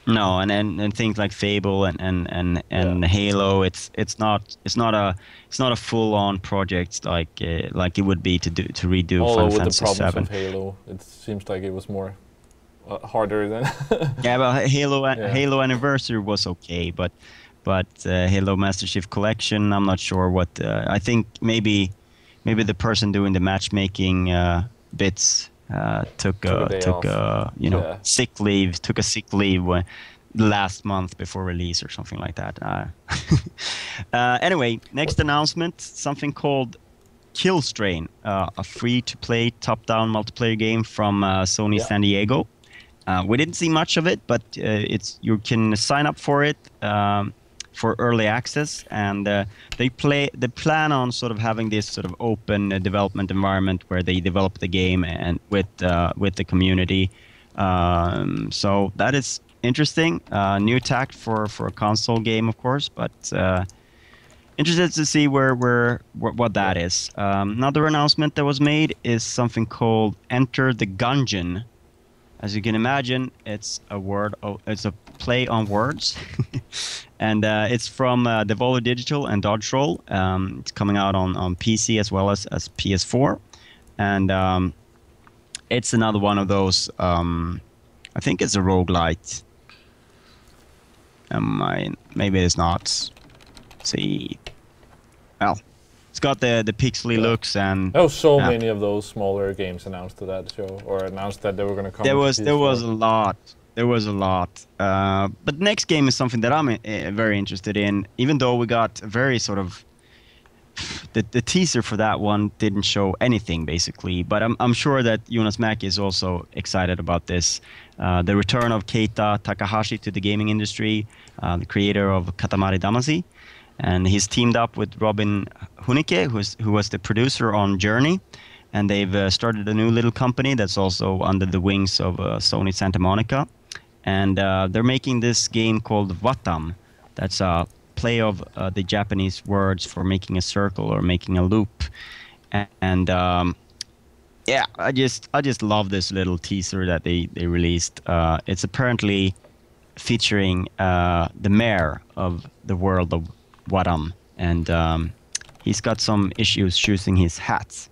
No, and things like Fable and Halo, it's not a full-on project like it would be to redo Final Fantasy VII. Although with the problems of Halo, it seems like it was more harder than. Yeah, but Halo Anniversary was okay, but Halo Master Chief Collection, I'm not sure what. I think maybe the person doing the matchmaking bits took a sick leave last month before release or something like that. Anyway, next announcement, something called Killstrain, a free-to-play top-down multiplayer game from Sony San Diego. We didn't see much of it, but you can sign up for it for early access, and they plan on sort of having this sort of open development environment where they develop the game and with the community. So that is interesting. New tact for a console game, of course, but interested to see what that is. Another announcement that was made is something called Enter the Gungeon. As you can imagine, it's a play on words, and it's from Devolver Digital and Dodge Roll. It's coming out on PC as well as PS4, and it's another one of those. I think it's a roguelite. Maybe it's not. Let's see. Well, it's got the pixely looks, and there was so many of those smaller games announced to that show, or announced that they were going to come. There was a lot. But the next game is something that I'm very interested in. Even though we got very sort of the teaser for that one didn't show anything basically, but I'm sure that Jonas Mäki is also excited about this. The return of Keita Takahashi to the gaming industry, the creator of Katamari Damacy. And he's teamed up with Robin Hunike, who was the producer on Journey. And they've started a new little company that's also under the wings of Sony Santa Monica. And they're making this game called Watam. That's a play of the Japanese words for making a circle or making a loop. And yeah, I just love this little teaser that they released. It's apparently featuring the mayor of the world of Watam, and he's got some issues choosing his hats.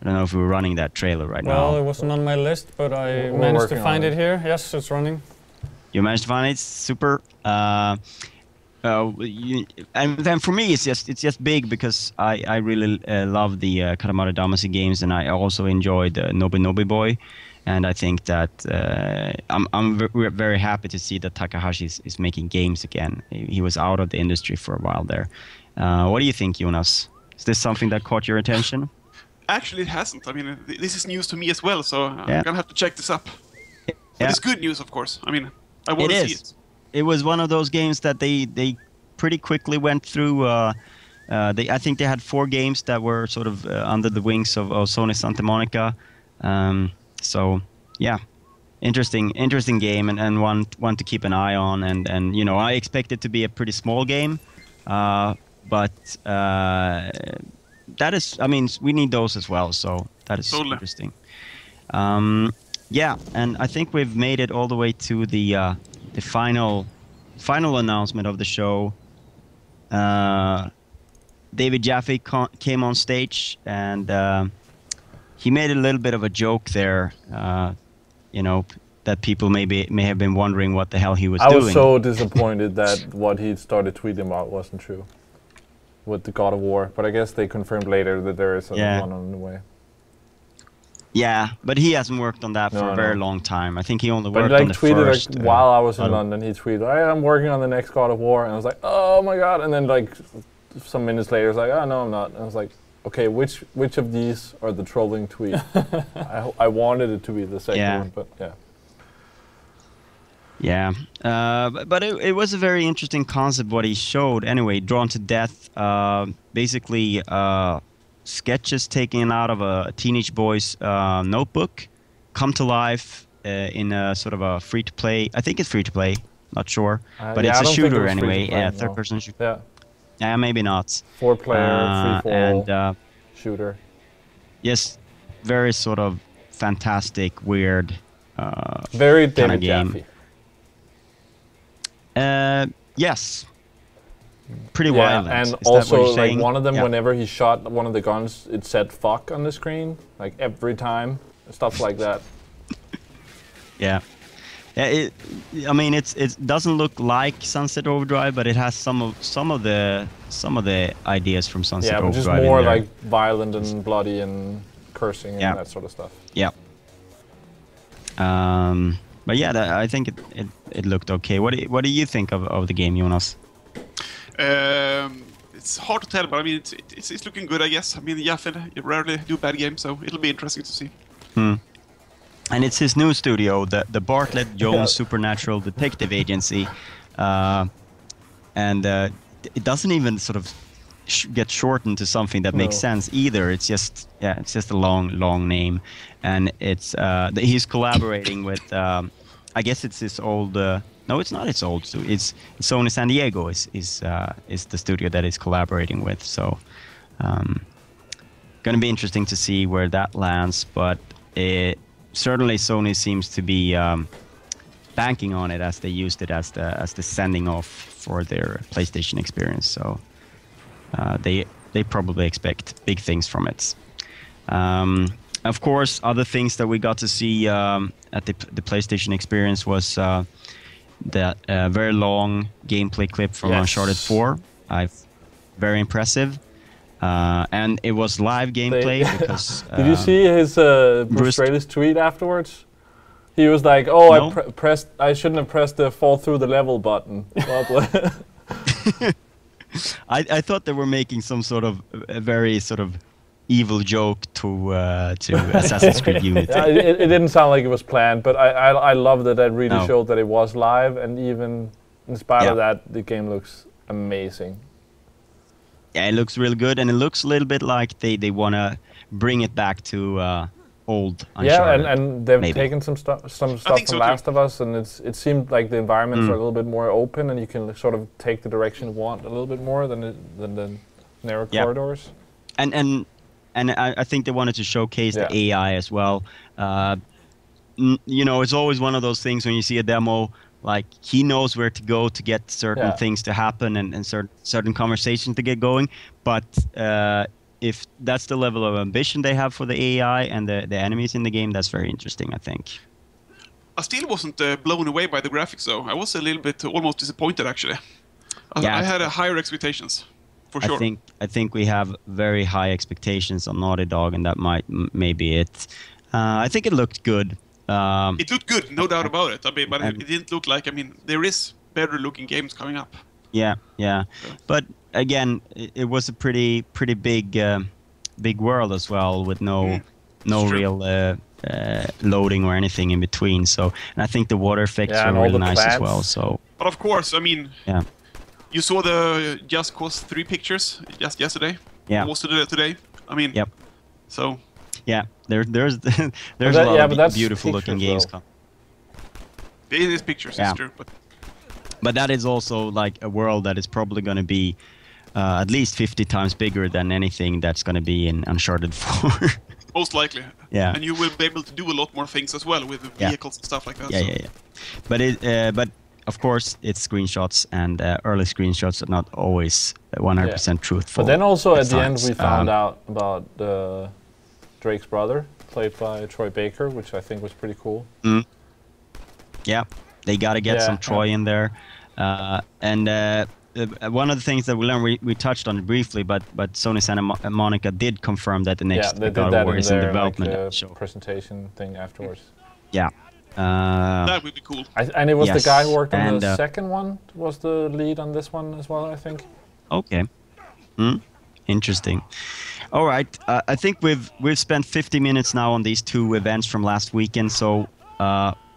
I don't know if we're running that trailer right now. Well, it wasn't on my list, but I managed to find it here. Yes, it's running. You managed to find it? Super. And then for me, it's just big because I really love the Katamari Damacy games, and I also enjoyed Nobi Nobi Boy. And I think that I'm very happy to see that Takahashi is making games again. He was out of the industry for a while there. What do you think, Jonas? Is this something that caught your attention? Actually, it hasn't. I mean, this is news to me as well, so I'm going to have to check this up. But it's good news, of course. I mean, I want to see it. It was one of those games that they pretty quickly went through. I think they had 4 games that were sort of under the wings of Sony Santa Monica. So yeah, interesting game and one to keep an eye on, and you know, I expect it to be a pretty small game, but that is, I mean, we need those as well, so that is interesting. Yeah, and I think we've made it all the way to the final announcement of the show. David Jaffe came on stage, and he made a little bit of a joke there, you know, that people may have been wondering what the hell he was doing. I was so disappointed that what he started tweeting about wasn't true with the God of War, but I guess they confirmed later that there is one on the way. Yeah, but he hasn't worked on that for a very long time. I think he only worked on the tweeted first. Like, while I was in London, he tweeted, "Hey, I'm working on the next God of War," and I was like, "Oh my god!" And then like some minutes later, I was like, "Oh no, I'm not." And I was like, "Okay, which of these are the trolling tweet?" I wanted it to be the second one, but yeah. Yeah, but it was a very interesting concept what he showed. Anyway, Drawn to Death, basically sketches taken out of a teenage boy's notebook, come to life in a sort of a free-to-play. I think it's free-to-play, not sure, but it's a shooter anyway. Yeah, third-person shooter. Yeah. Yeah, maybe not. 4-player, free-fall and shooter. Yes, very sort of fantastic, weird very kind of David game. Jaffe. Yes. Pretty violent. And Is also, like saying? One of them, whenever he shot one of the guns, it said "fuck" on the screen, like every time, stuff like that. Yeah. I mean, it doesn't look like Sunset Overdrive, but it has some of the ideas from Sunset Overdrive. Yeah, but just more like violent and bloody and cursing and that sort of stuff. Yeah. But yeah, I think it looked okay. What do you think of the game, Jonas? It's hard to tell, but I mean, it's looking good, I guess. I mean, Jaffe rarely do bad games, so it'll be interesting to see. And it's his new studio, the Bartlett Jones Supernatural Detective Agency, and it doesn't even sort of get shortened to something that makes sense either. It's just a long name, and it's he's collaborating with I guess it's his old. No, it's not its old studio. It's Sony San Diego is the studio that is collaborating with. So, going to be interesting to see where that lands. But certainly Sony seems to be banking on it as they used it as the sending off for their PlayStation experience. So they probably expect big things from it. Of course, other things that we got to see at the PlayStation experience was that very long gameplay clip from Uncharted 4. Very impressive. And it was live gameplay because... Did you see his Bruce Straley's tweet afterwards? He was like, "Oh, no? I shouldn't have pressed the fall through the level button." I thought they were making some sort of a very sort of evil joke to Assassin's Creed Unity. Yeah, it didn't sound like it was planned, but I love that really showed that it was live, and even in spite of that, the game looks amazing. Yeah, it looks really good, and it looks a little bit like they want to bring it back to old Uncharted. Yeah, and they've taken some stuff from Last of Us, and it seemed like the environments are a little bit more open, and you can sort of take the direction you want a little bit more than the narrow corridors. And I think they wanted to showcase the AI as well. You know, it's always one of those things when you see a demo, like he knows where to go to get certain things to happen and certain conversations to get going. But if that's the level of ambition they have for the AI and the enemies in the game, that's very interesting, I think. I still wasn't blown away by the graphics, though. I was a little bit almost disappointed, actually. I had higher expectations. For sure. I think we have very high expectations on Naughty Dog, and that may be it. I think it looked good. It looked good, no doubt about it. I mean, but it didn't look like. I mean, there is better-looking games coming up. Yeah. But again, it was a pretty big world as well, with no real loading or anything in between. So, and I think the water effects were really nice as well. So, but of course, I mean, you saw the Just Cause 3 pictures just yesterday. Yeah. Was today. I mean. Yep. So. Yeah, there's a lot of beautiful looking games. It is pictures, it's true. But that is also like a world that is probably going to be at least 50 times bigger than anything that's going to be in Uncharted 4. Most likely. Yeah. And you will be able to do a lot more things as well with vehicles and stuff like that. Yeah. But of course, it's screenshots, and early screenshots are not always 100% truthful. But then also at the end we found out about Drake's brother, played by Troy Baker, which I think was pretty cool. Yeah, they got to get some Troy in there. And one of the things that we learned, we touched on it briefly, but Sony Santa Monica did confirm that the next God of War is in development. Like, presentation thing afterwards. Yeah. That would be cool. And it was the guy who worked on the 2nd one was the lead on this one as well, I think. Okay. Interesting. All right. I think we've spent 50 minutes now on these 2 events from last weekend, so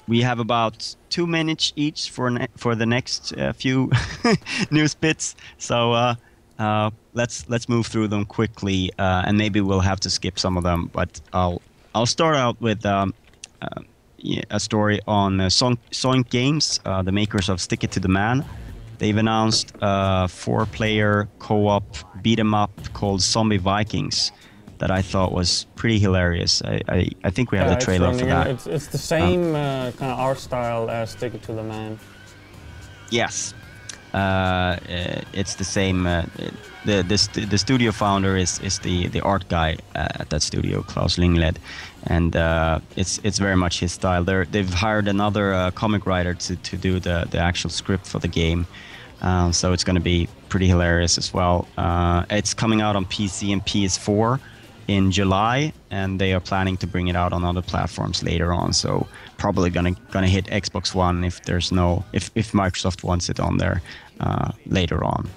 we have about 2 minutes each for the next few news bits. So let's move through them quickly, and maybe we'll have to skip some of them. But I'll start out with a story on Zoink Games, the makers of Stick It to the Man. They've announced a 4-player co-op beat-em-up called Zombie Vikings that I thought was pretty hilarious. I think we have the trailer for that. It's the same kind of art style as Stick It to the Man. Yes. It's the same. The studio founder is the art guy at that studio, Klaus Lingled, and it's very much his style. They've hired another comic writer to do the actual script for the game, so it's going to be pretty hilarious as well. It's coming out on PC and PS4 in July, and they are planning to bring it out on other platforms later on. So probably gonna hit Xbox One if Microsoft wants it on there later on.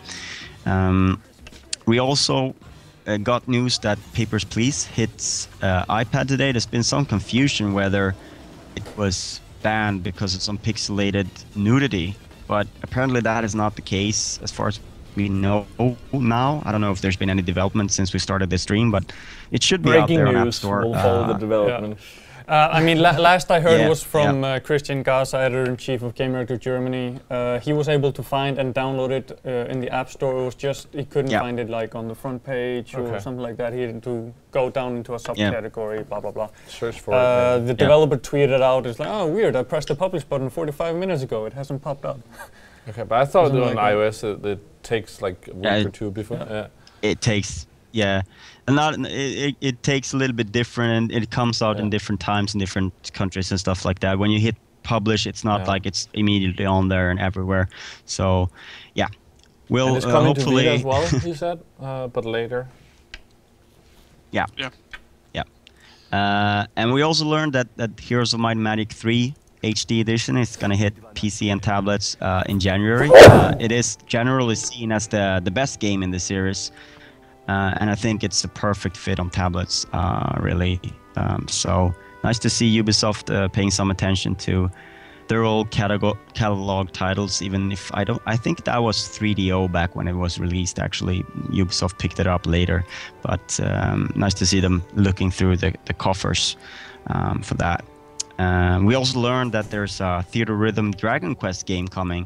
We also got news that Papers, Please hits iPad today. There's been some confusion whether it was banned because of some pixelated nudity, but apparently that is not the case as far as we know now. I don't know if there's been any development since we started this stream, but it should be out there on App Store. We'll follow the development. Yeah. I mean, last I heard was from Christian Gaza, editor-in-chief of Gamereactor Germany. He was able to find and download it in the App Store. It was just he couldn't find it like on the front page or something like that. He had to go down into a subcategory, blah blah blah. Search for it. The developer tweeted out, "It's like, oh weird, I pressed the publish button 45 minutes ago. It hasn't popped up." Okay, but I thought on iOS it takes like a week or 2 before. It takes. Yeah, and it takes a little bit different, and it comes out in different times in different countries and stuff like that. When you hit publish, it's not like it's immediately on there and everywhere. So, yeah, we'll and it's coming hopefully to Vita as well. You said, but later. Yeah. And we also learned that Heroes of Might and Magic 3 HD edition is going to hit PC and tablets in January. It is generally seen as the best game in the series. And I think it's a perfect fit on tablets, really. So nice to see Ubisoft paying some attention to their old catalog titles. Even if I think that was 3DO back when it was released. Actually, Ubisoft picked it up later, but nice to see them looking through the coffers for that. We also learned that there's a Theater Rhythm Dragon Quest game coming,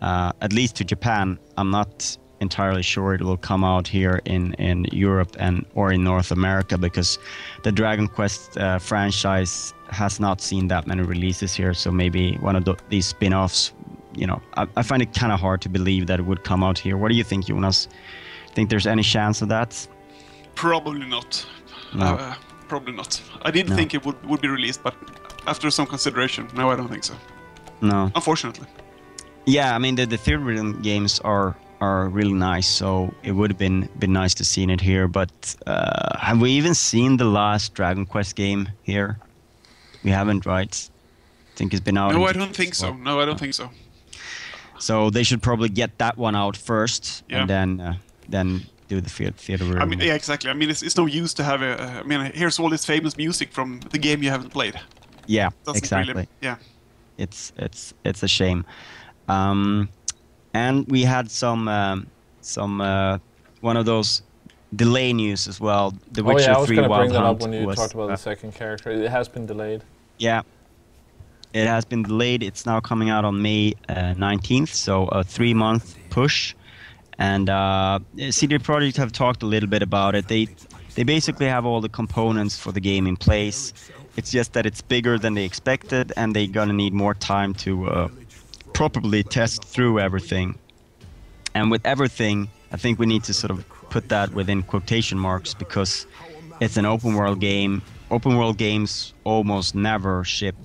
at least to Japan. I'm not entirely sure it will come out here in Europe or in North America, because the Dragon Quest franchise has not seen that many releases here. So maybe one of these spin-offs, I find it kind of hard to believe that it would come out here. What do you think, Jonas? Think there's any chance of that? Probably not. No. Probably not. I didn't think it would be released, but after some consideration, no, I don't think so. No. Unfortunately. Yeah, I mean the Theater Rhythm games are really nice, so it would have been nice to see it here. But have we even seen the last Dragon Quest game here? We haven't, right? I think it's been out. No, I don't think so. No, I don't think so. So they should probably get that one out first, and then do the Theater Rhythm. I mean, yeah, exactly. I mean, it's no use to have I mean, here's all this famous music from the game you haven't played. Yeah, exactly. Really, yeah. It's a shame. And we had some one of those delay news as well. The Witcher 3 Wild Hunt. I was going to bring that up when you talked about the second character. It has been delayed. Yeah, it has been delayed. It's now coming out on May 19th, so a 3-month push. And CD Projekt have talked a little bit about it. They basically have all the components for the game in place. It's just that it's bigger than they expected, and they're gonna need more time to properly test through everything. And with everything, I think we need to sort of put that within quotation marks, because it's an open world game. Open world games almost never ship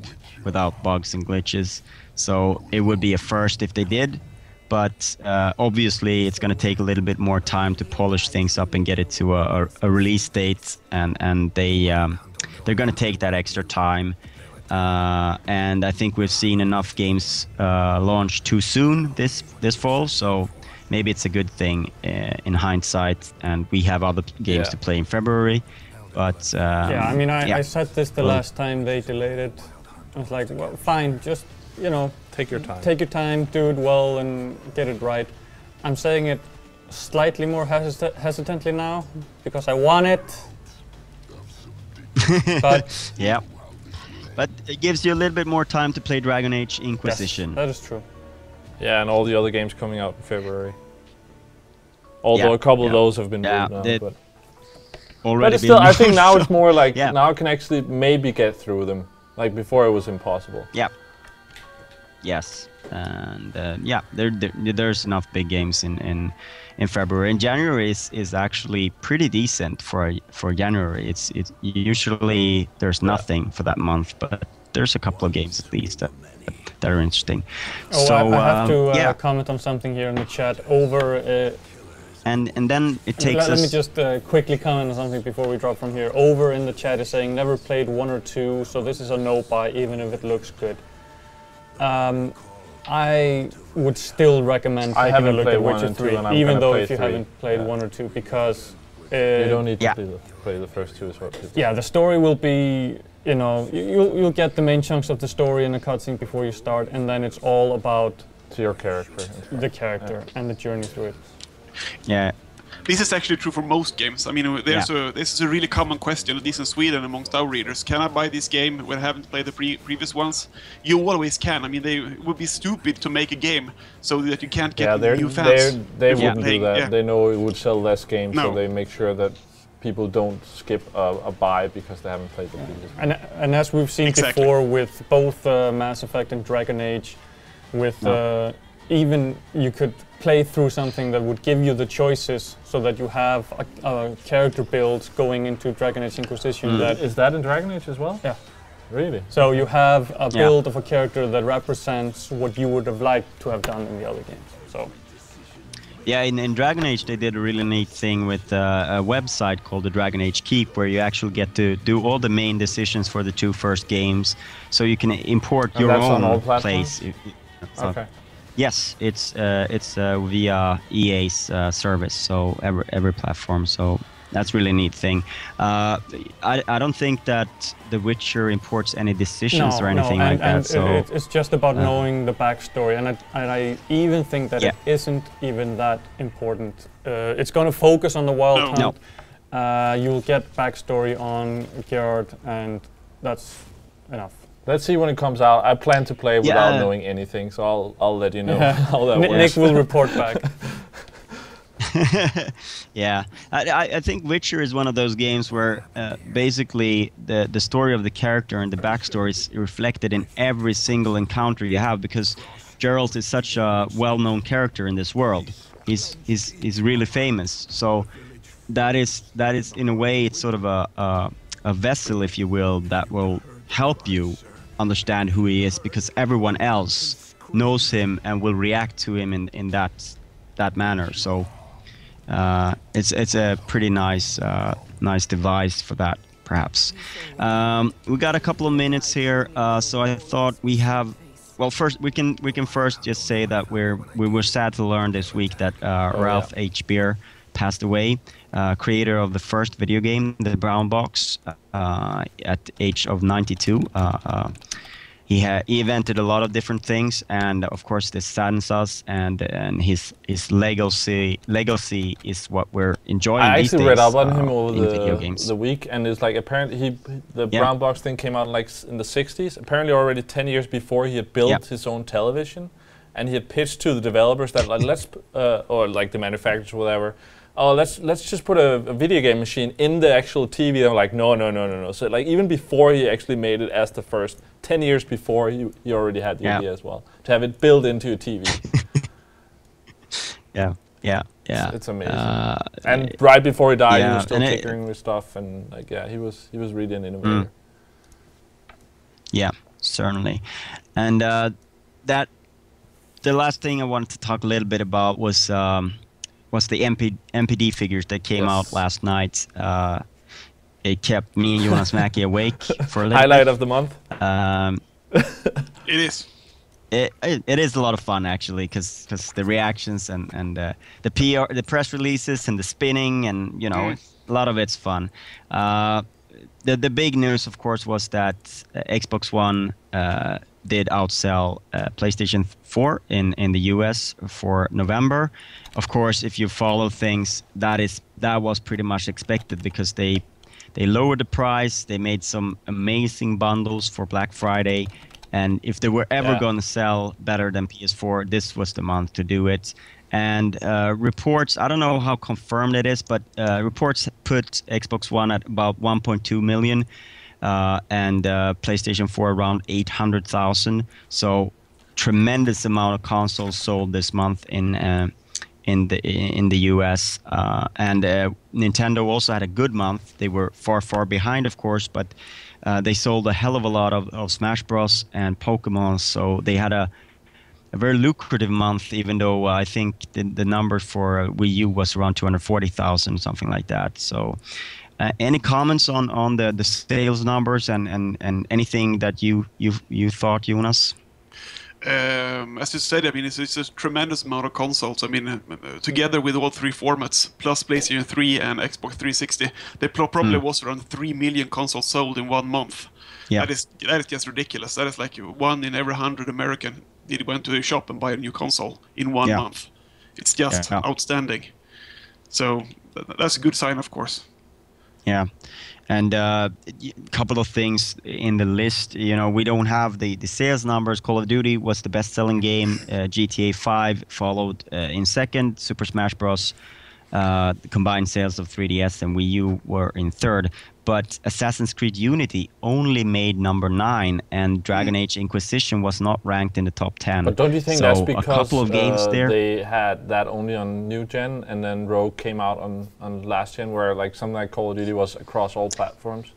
without bugs and glitches, so it would be a first if they did. but obviously it's going to take a little bit more time to polish things up and get it to a release date, and they're going to take that extra time. And I think we've seen enough games launch too soon this fall, so maybe it's a good thing in hindsight, and we have other games to play in February. But yeah, I mean, I said this the last time they delayed it. I was like, well, fine, just, you know, take your time. Take your time, do it well, and get it right. I'm saying it slightly more hesitantly now because I want it. But yeah, but it gives you a little bit more time to play Dragon Age Inquisition. Yes, that is true. Yeah, and all the other games coming out in February. Although a couple of those have been moved now, but already. But still, I think now it's more like now I can actually maybe get through them. Like before, it was impossible. Yeah. Yes, and yeah, there's enough big games in February. And January is actually pretty decent for January. It's usually there's nothing for that month, but there's a couple of games at least that are interesting. Oh, so I have to comment on something here in the chat. And then it takes us... Let me just quickly comment on something before we drop from here. Over in the chat is saying never played 1 or 2, so this is a no buy even if it looks good. I would still recommend taking a look at Witcher 3, even though if you haven't played 1 or 2, because... you don't need to play the first 2 as well. Yeah, the story will be, you know, you'll get the main chunks of the story in a cutscene before you start, and then it's all about... your character. The character and the journey through it. Yeah. This is actually true for most games. I mean, this is a really common question, at least in Sweden amongst our readers. Can I buy this game when I haven't played the previous ones? You always can. I mean, they would be stupid to make a game so that you can't get new fans. They wouldn't do that. Yeah. They know it would sell less games, so they make sure that people don't skip a buy because they haven't played the previous one. And as we've seen before with both Mass Effect and Dragon Age, with even you could play through something that would give you the choices so that you have a character build going into Dragon Age Inquisition. Is that in Dragon Age as well? Yeah. Really? So you have a build of a character that represents what you would have liked to have done in the other games. So. Yeah, in Dragon Age they did a really neat thing with a website called the Dragon Age Keep, where you actually get to do all the main decisions for the 2 first games, so you can import your own place. Okay. Yes, it's via EA's service, so every platform. So that's really a neat thing. I don't think that The Witcher imports any decisions or anything like that. So it's just about knowing the backstory, and I even think that it isn't even that important. It's going to focus on the Wild Hunt. You'll get backstory on Geralt, and that's enough. Let's see when it comes out. I plan to play without knowing anything, so I'll let you know how that works. Nick will report back. Yeah, I think Witcher is one of those games where basically the story of the character and the backstory is reflected in every single encounter you have, because Geralt is such a well-known character in this world. He's really famous, so that is in a way it's sort of a vessel, if you will, that will help you understand who he is, because everyone else knows him and will react to him in that manner. So it's a pretty nice device for that, perhaps. We got a couple of minutes here, so I thought we have. Well, first we can first just say that we were sad to learn this week that Ralph H. Beer passed away, creator of the first video game, the Brown Box, at the age of 92. He invented a lot of different things, and of course this saddens us. And his legacy is what we're enjoying. I these actually days, read up on him over the week, and it's like apparently the Brown Box thing came out like in the 60s. Apparently already 10 years before he had built his own television, and he had pitched to the developers that like or like the manufacturers or whatever. Oh, let's just put a video game machine in the actual TV. I'm like, no. So like even before he actually made it as the first, 10 years before he already had the idea as well, to have it built into a TV. Yeah. It's amazing. And right before he died, he was still tinkering with stuff, and like he was really an innovator. Yeah, certainly, and that the last thing I wanted to talk a little bit about was the MPD figures that came out last night. It kept me and Jonas Mackie awake for a little Highlight bit. of the month. It is. It is a lot of fun actually, because the reactions and the PR, the press releases and the spinning, and you know, a lot of it's fun. The big news, of course, was that Xbox One did outsell PlayStation 4 in the US for November. Of course, if you follow things, that was pretty much expected, because they lowered the price. They made some amazing bundles for Black Friday. And if they were ever going to sell better than PS4, this was the month to do it. And reports, I don't know how confirmed it is, but reports put Xbox One at about 1.2 million and PlayStation 4 around 800,000. So tremendous amount of consoles sold this month in the US. And Nintendo also had a good month. They were far behind, of course, but they sold a hell of a lot of Smash Bros. And Pokemon, so they had a very lucrative month, even though I think the number for Wii U was around 240,000, something like that. So any comments on the sales numbers and anything that you thought, Jonas? As you said, I mean, it's a tremendous amount of consoles. I mean, together with all three formats, plus PlayStation 3 and Xbox 360, there probably was around 3 million consoles sold in 1 month. Yeah. That is just ridiculous. That is like 1 in every 100 American went to a shop and buy a new console in 1 month. It's just outstanding. So that's a good sign, of course. Yeah. And a couple of things in the list. You know, we don't have the sales numbers. Call of Duty was the best-selling game. GTA 5 followed in second. Super Smash Bros. The combined sales of 3DS and Wii U were in third. But Assassin's Creed Unity only made number 9, and Dragon Age Inquisition was not ranked in the top 10. But don't you think that's because a couple of games there, they had that only on new gen, and then Rogue came out on last gen, where like something like Call of Duty was across all platforms?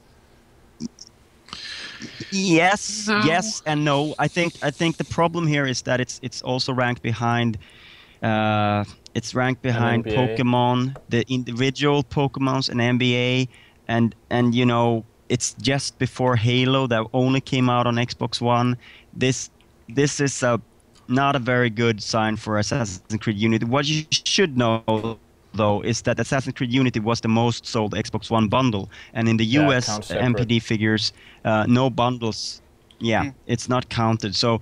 Yes, yes and no. I think the problem here is that it's also ranked behind. It's ranked behind Pokemon, the individual Pokemons, and NBA. And you know, it's just before Halo that only came out on Xbox One. This is not a very good sign for Assassin's Creed Unity. What you should know, though, is that Assassin's Creed Unity was the most sold Xbox One bundle, and in the US MPD figures, no bundles. Yeah, it's not counted. So.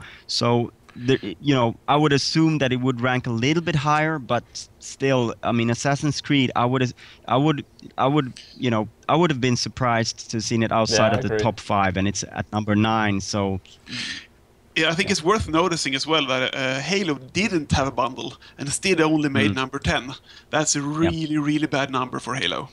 You know, I would assume that it would rank a little bit higher, but still, I mean, Assassin's Creed, I would have been surprised to seen it outside of the top 5, and it's at number 9. So, yeah, I think it's worth noticing as well that Halo didn't have a bundle and still only made number 10. That's a really bad number for Halo.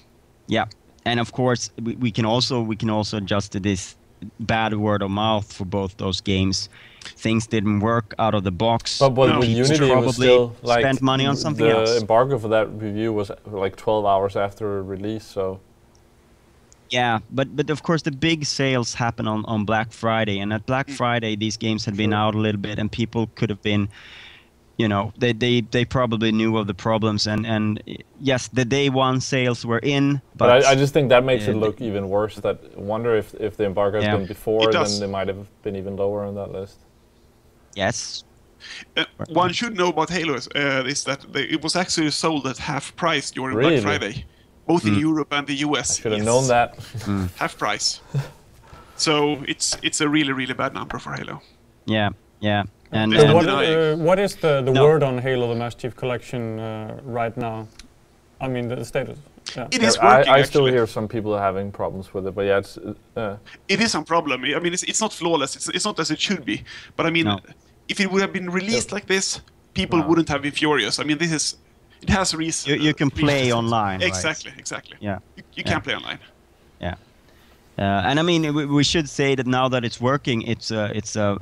Yeah, and of course, we can also adjust to this bad word of mouth for both those games. Things didn't work out of the box. But with Unity, probably was still, like, spent money on something else. The embargo for that review was like 12 hours after release, so. Yeah, but of course the big sales happen on Black Friday, and at Black Friday these games had been out a little bit, and people could have been, you know, they probably knew of the problems, and yes, the day one sales were in, but I just think that makes it look even worse. That wonder if the embargo has been before, then they might have been even lower on that list. Yes. One should know about Halo is that it was actually sold at half price during Black Friday, both in Europe and the US. I should have known that. Half price. So it's a really bad number for Halo. Yeah. And what is the word on Halo: The Master Chief Collection right now? I mean, the status. Yeah. It is working. I still hear some people having problems with it, but yeah, it's. It is some problem. I mean, it's not flawless. It's not as it should be. But I mean, if it would have been released like this, people wouldn't have been furious. I mean, it has reason. You can play online. Exactly. Yeah. You can play online. Yeah. And I mean, we should say that now that it's working, it's the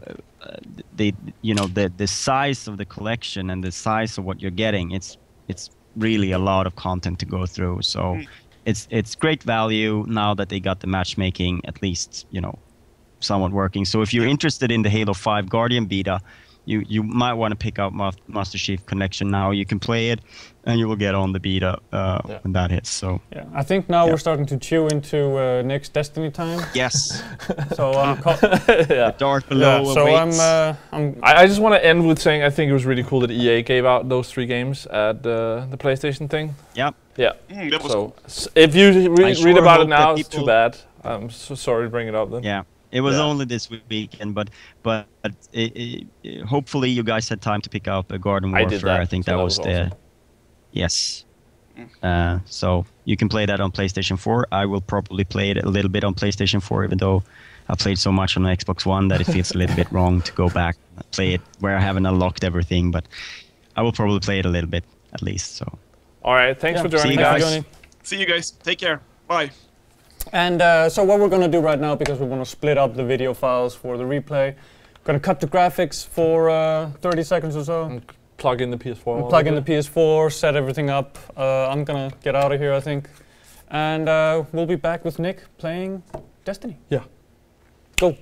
size of the collection and the size of what you're getting. It's really a lot of content to go through. So it's great value now that they got the matchmaking at least, you know, somewhat working. So if you're interested in the Halo 5 Guardian beta, you might want to pick out Master Chief Collection now. You can play it, and you will get on the beta when that hits. So yeah, I think now we're starting to chew into Nick's Destiny time. yes. So Dark Below. Yeah, so I just want to end with saying I think it was really cool that EA gave out those 3 games at the PlayStation thing. Yep. Yeah. That was cool. If you read about it now, it's too people bad. I'm so sorry to bring it up then. Yeah. It was only this weekend, but hopefully you guys had time to pick out the Garden Warfare. I did that. I think so that was the awesome. Yes. So you can play that on PlayStation 4. I will probably play it a little bit on PlayStation 4, even though I played so much on the Xbox One that it feels a little bit wrong to go back and play it where I haven't unlocked everything. But I will probably play it a little bit at least. So. All right. Thanks for joining, See you guys. See you guys. Take care. Bye. And so what we're going to do right now, because we want to split up the video files for the replay, going to cut the graphics for 30 seconds or so. And plug in the PS4. Plug in the PS4, set everything up. I'm going to get out of here, I think. And we'll be back with Nick playing Destiny. Yeah. Go.